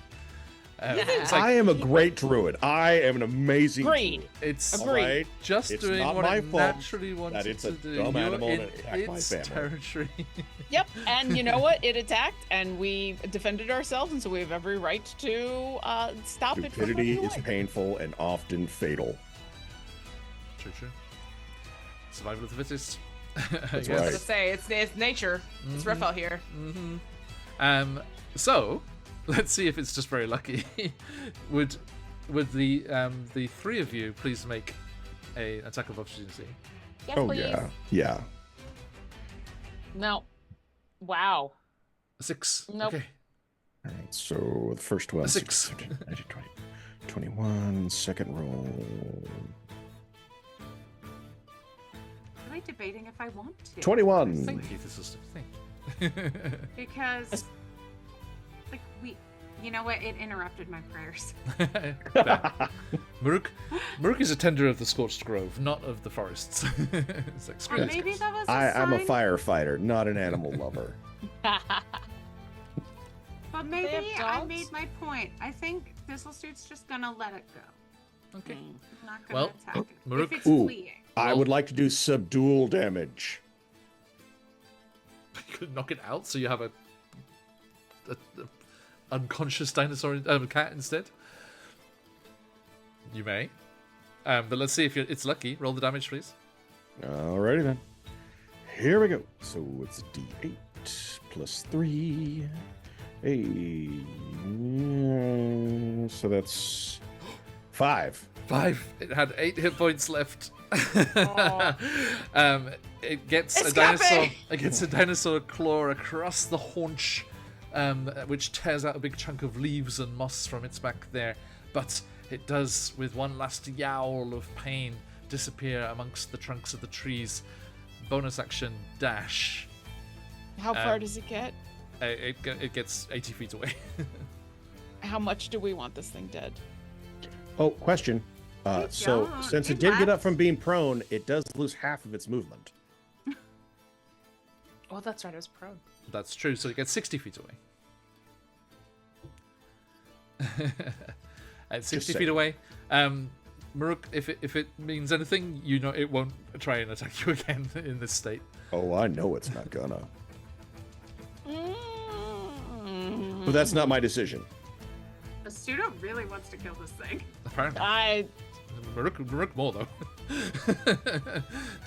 It's I like am a great druid. I am an amazing Agreed. druid. it's Agreed. All right? just It's doing not what my it fault naturally wants that it it's to a do. dumb You're animal in that attacked my its family. territory. Yep. And you know what? It attacked, and we defended ourselves, and so we have every right to stop it from Stupidity running is away. painful and often fatal. True. Survival of the fittest. That's I was right. gonna say it's nature. It's rough out here. So let's see if it's just very lucky. would the three of you please make an attack of opportunity? Yes, Oh please. yeah. No. Wow. 6. Nope. Okay. All right, so the first one. A 6. 20, 21, second roll. Am I debating if I want to? 21. Thank you, this is thank you. Because, like, you know what? It interrupted my prayers. Maruk is a tender of the scorched grove, not of the forests. It's like, screw Or this maybe guys. that was a I'm a sign, firefighter, not an animal lover. But maybe have I dogs? made my point. I think Thistlesuit's just gonna let it go. Okay. I'm not gonna Well, attack it. Maruk- If it's Ooh. fleeing. I would like to do subdual damage. You could knock it out so you have a unconscious dinosaur cat instead. You may. But let's see if it's lucky. Roll the damage, please. Alrighty then. Here we go. So it's a D8 plus 3. Hey, so that's 5. 5. It had 8 hit points left. It gets a Escape! dinosaur. It gets a dinosaur claw across the haunch, which tears out a big chunk of leaves and moss from its back there. But it does, with one last yowl of pain, disappear amongst the trunks of the trees. Bonus action dash. How far does it get? It gets 80 feet away. How much do we want this thing dead? Oh, question. So don't. since it It did get up lasts. from being prone, it does lose half of its movement. Oh, that's right. I was prone. That's true. So it gets 60 feet away. At 60 feet saying. away, Maruk, if it means anything, you know it won't try and attack you again in this state. Oh, I know it's not gonna. Mm. But that's not my decision. Astuto really wants to kill this thing. Apparently, Maruk more though.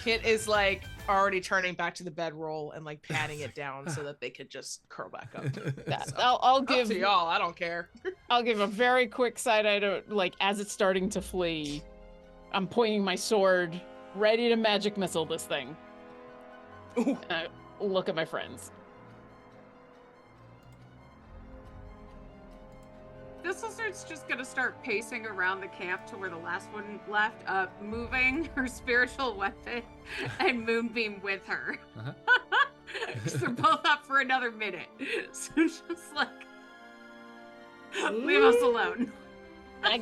Kit is like already turning back to the bedroll and like patting it down so that they could just curl back up. So, I'll up give to y'all. I don't care. I'll give a very quick side eye to, like, as it's starting to flee, I'm pointing my sword, ready to magic missile this thing. Ooh. And I look at my friends. Thistlesour's just gonna start pacing around the camp to where the last one left, moving her spiritual weapon and Moonbeam with her. Uh-huh. 'Cause they're both up for another minute. So just like, leave us alone. I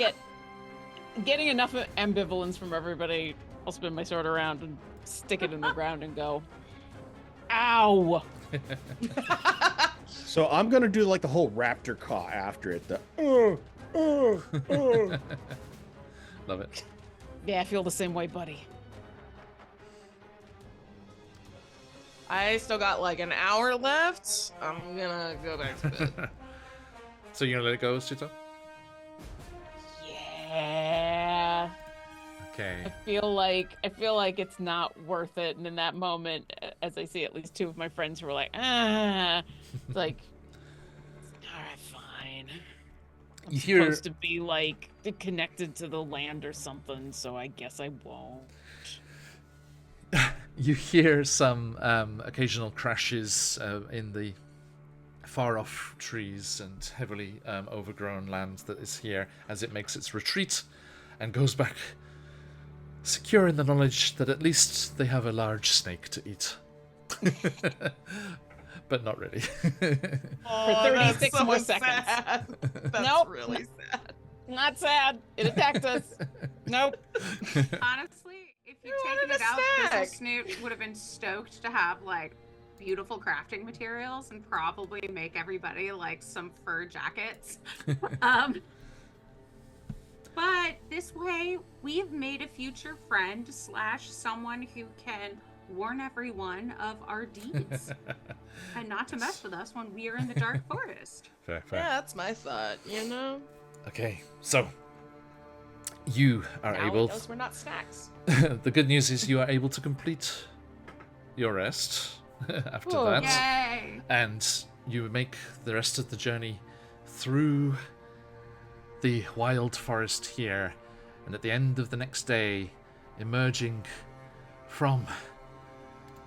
getting enough ambivalence from everybody. I'll spin my sword around and stick it in the ground and go, ow! So I'm gonna do like the whole raptor caw after it. The Love it. Yeah, I feel the same way, buddy. I still got like an hour left. I'm gonna go back to bed. So you're gonna let it go, Astuto? Yeah. Okay. I feel like it's not worth it, and in that moment, as I see at least 2 of my friends who were like, it's like, all right, fine. I'm You hear- supposed to be like connected to the land or something, so I guess I won't. You hear some occasional crashes in the far-off trees and heavily overgrown land that is here as it makes its retreat and goes back, secure in the knowledge that at least they have a large snake to eat. But not really. For 36 more seconds. Sad. That's Nope. really sad. Not sad. It attacked us. Nope. Honestly, if you'd You taken wanted it a out, snack. Thistle Snoot would have been stoked to have like beautiful crafting materials and probably make everybody like some fur jackets. But this way, we've made a future friend / someone who can warn everyone of our deeds and not to mess with us when we are in the dark forest. Fair, fair. Yeah, that's my thought, you know? Okay, so you are Now he able. knows we're not snacks. The good news is you are able to complete your rest after Whoa. that. Yay! And you make the rest of the journey through the wild forest here, and at the end of the next day, emerging from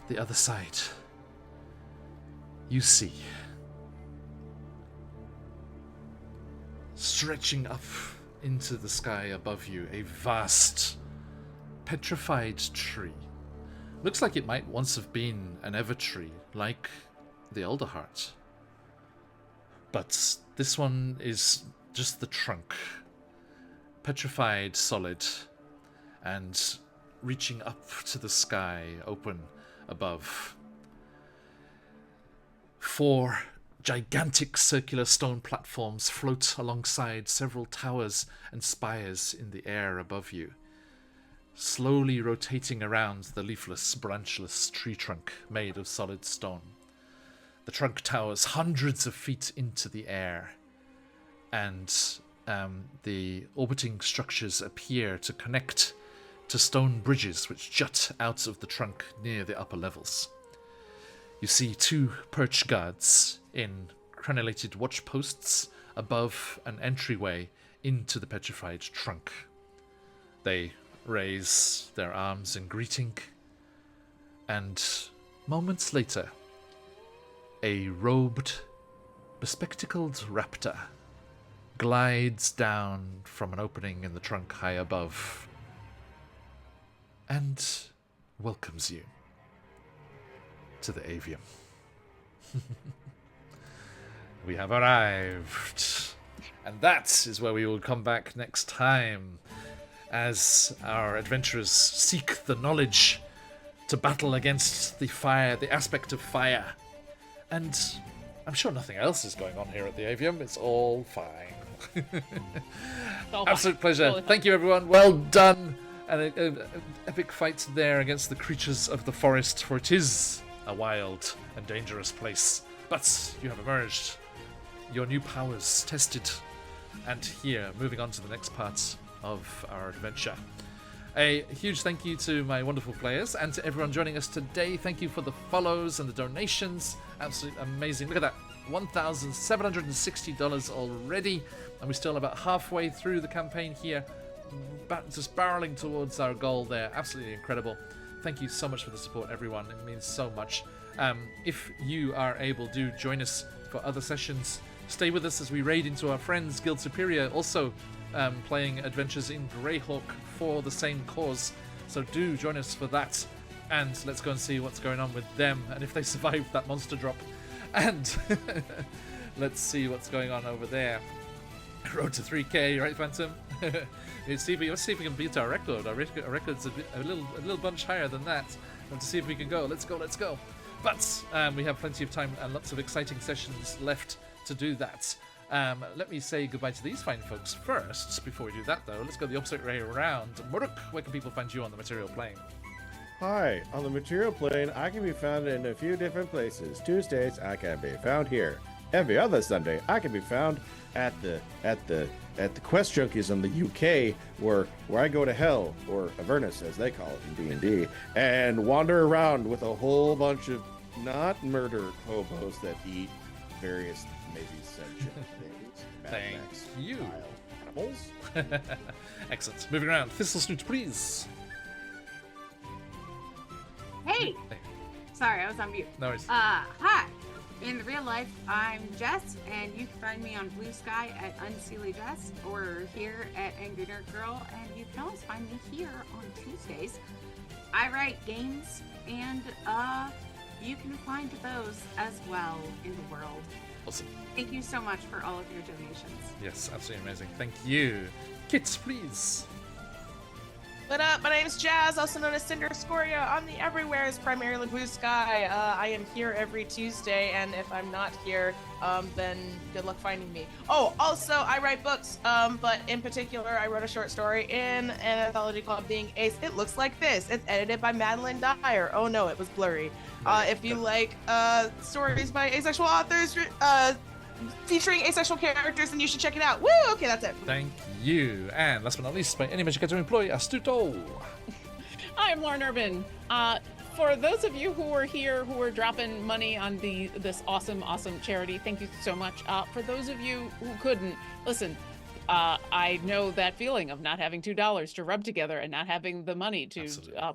the other side, you see, stretching up into the sky above you, a vast, petrified tree. Looks like it might once have been an ever tree, like the Elderheart. But this one is just the trunk, petrified solid, and reaching up to the sky, open above. 4 gigantic circular stone platforms float alongside several towers and spires in the air above you, slowly rotating around the leafless, branchless tree trunk made of solid stone. The trunk towers hundreds of feet into the air, and the orbiting structures appear to connect to stone bridges which jut out of the trunk near the upper levels. You see 2 perch guards in crenellated watch posts above an entryway into the petrified trunk. They raise their arms in greeting, and moments later, a robed, bespectacled raptor glides down from an opening in the trunk high above and welcomes you to the avium. We have arrived, and that is where we will come back next time as our adventurers seek the knowledge to battle against the fire, the aspect of fire. And I'm sure nothing else is going on here at the avium. It's all fine. Absolute pleasure. Totally fine. Thank you, everyone. Well done. And an epic fight there against the creatures of the forest, for it is a wild and dangerous place. But you have emerged, your new powers tested, and here, moving on to the next part of our adventure. A huge thank you to my wonderful players and to everyone joining us today. Thank you for the follows and the donations. Absolutely amazing. Look at that. $1,760 already, and we're still about halfway through the campaign here, just barreling towards our goal there. Absolutely incredible. Thank you so much for the support, everyone. It means so much. If you are able, do join us for other sessions. Stay with us as we raid into our friends Guild Superior, also playing adventures in Greyhawk for the same cause. So do join us for that, and let's go and see what's going on with them and if they survive that monster drop. And let's see what's going on over there. Road to 3K, right, Phantom? let's see if we can beat our record. Our record's a little bunch higher than that. Let's see if we can go. Let's go. But we have plenty of time and lots of exciting sessions left to do that. Let me say goodbye to these fine folks first. Before we do that, though, let's go the opposite way around. Muruk, where can people find you on the material plane? Hi, on the material plane, I can be found in a few different places. Tuesdays, I can be found here. Every other Sunday, I can be found at the Quest Junkies in the UK, where I go to hell, or Avernus as they call it in D&D, and wander around with a whole bunch of not murder hobos that eat various maybe sentient things. Thank you. Animals. Excellent. Moving around. Thistle Snoot, please. Hey! Sorry, I was on mute. No worries. Hi. In real life, I'm Jess, and you can find me on Blue Sky at Unseelie Jess, or here at Angry Nerd Girl, and you can always find me here on Tuesdays. I write games, and you can find those as well in the world. Awesome. Thank you so much for all of your donations. Yes, absolutely amazing. Thank you. Kits, please. What up? My name is Jazz, also known as Cinder Scoria. On the Everywheres, primarily Blue Sky. I am here every Tuesday, and if I'm not here, then good luck finding me. Oh, also, I write books, but in particular, I wrote a short story in an anthology called Being Ace. It looks like this. It's edited by Madeline Dyer. Oh no, it was blurry. If you like stories by asexual authors, featuring asexual characters, then you should check it out. Woo! Okay, that's it. Thank you. And last but not least, by any measure, get to employ Astuto. Hi, I'm Lauren Urban. For those of you who were here, who were dropping money on this awesome charity, thank you so much. For those of you who couldn't, listen, I know that feeling of not having $2 to rub together and not having the money to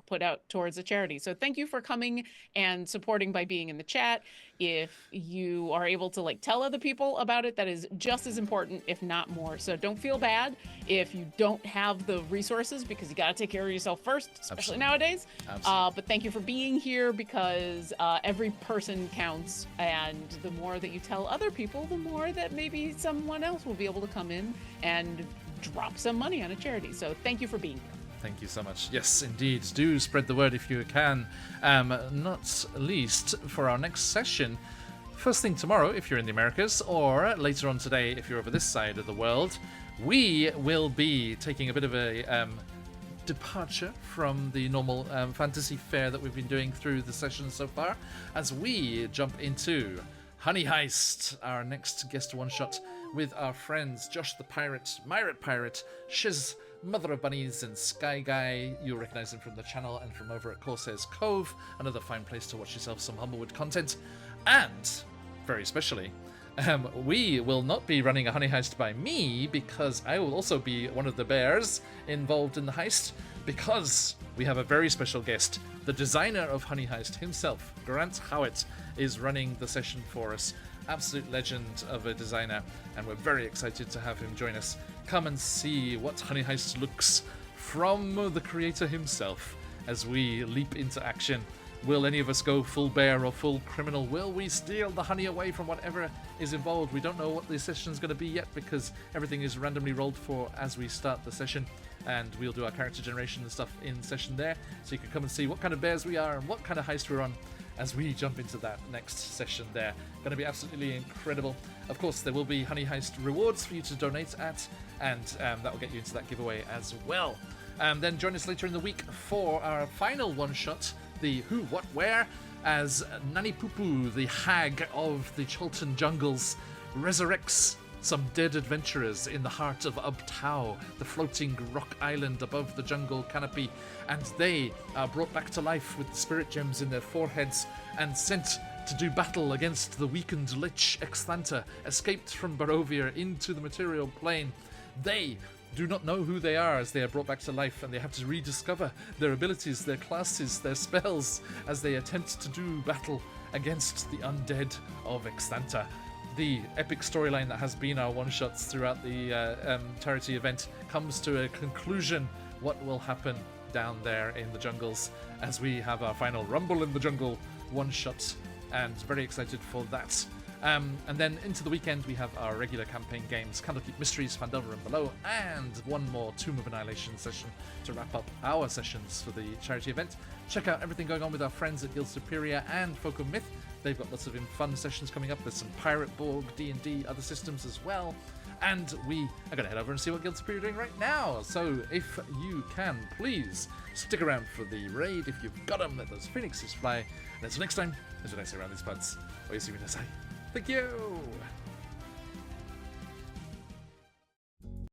put out towards a charity. So thank you for coming and supporting by being in the chat. If you are able to tell other people about it, that is just as important, if not more. So don't feel bad if you don't have the resources, because you got to take care of yourself first, especially nowadays. But thank you for being here, because every person counts, and the more that you tell other people, the more that maybe someone else will be able to come in and drop some money on a charity. So thank you for being here. Thank you so much. Yes, indeed. Do spread the word if you can. Not least for our next session. First thing tomorrow, if you're in the Americas, or later on today, if you're over this side of the world, we will be taking a bit of a departure from the normal fantasy fare that we've been doing through the session so far, as we jump into Honey Heist, our next guest one-shot with our friends Josh the Pirate, Myrat Pirate, Shiz, Mother of Bunnies, and Sky Guy. You'll recognize them from the channel and from over at Corsair's Cove, another fine place to watch yourself some Humblewood content. And, very especially, We will not be running a honey heist by me, because I will also be one of the bears involved in the heist, because we have a very special guest. The designer of Honey Heist himself, Grant Howitt, is running the session for us. Absolute legend of a designer, and we're very excited to have him join us. Come and see what Honey Heist looks from the creator himself as we leap into action. Will any of us go full bear or full criminal? Will we steal the honey away from whatever is involved? We don't know what the session's going to be yet, because everything is randomly rolled for as we start the session, and we'll do our character generation and stuff in session there, so you can come and see what kind of bears we are and what kind of heist we're on as we jump into that next session there. Going to be absolutely incredible. Of course, there will be Honey Heist rewards for you to donate at, and that will get you into that giveaway as well. Then join us later in the week for our final one-shot, the Who, What, Where, as Nanny Poo-Poo, the hag of the Cholton jungles, resurrects some dead adventurers in the heart of Ubtao, the floating rock island above the jungle canopy, and they are brought back to life with spirit gems in their foreheads and sent to do battle against the weakened Lich Exthanta, escaped from Barovia into the material plane. They do not know who they are as they are brought back to life, and they have to rediscover their abilities, their classes, their spells, as they attempt to do battle against the undead of Exthanta. The epic storyline that has been our one-shots throughout the charity event comes to a conclusion. What will happen down there in the jungles as we have our final Rumble in the Jungle one-shot, and very excited for that. And then into the weekend we have our regular campaign games, Candlekeep Mysteries, Phandelver and Below, and one more Tomb of Annihilation session to wrap up our sessions for the charity event. Check out everything going on with our friends at Guild Superior and Folk of Myth. They've got lots of fun sessions coming up. There's some Pirate Borg, D&D, other systems as well. And we are going to head over and see what Guild Superior are doing right now. So if you can, please stick around for the raid. If you've got them, let those phoenixes fly. And until next time, as what I say around these buds, or you see me to say, thank you!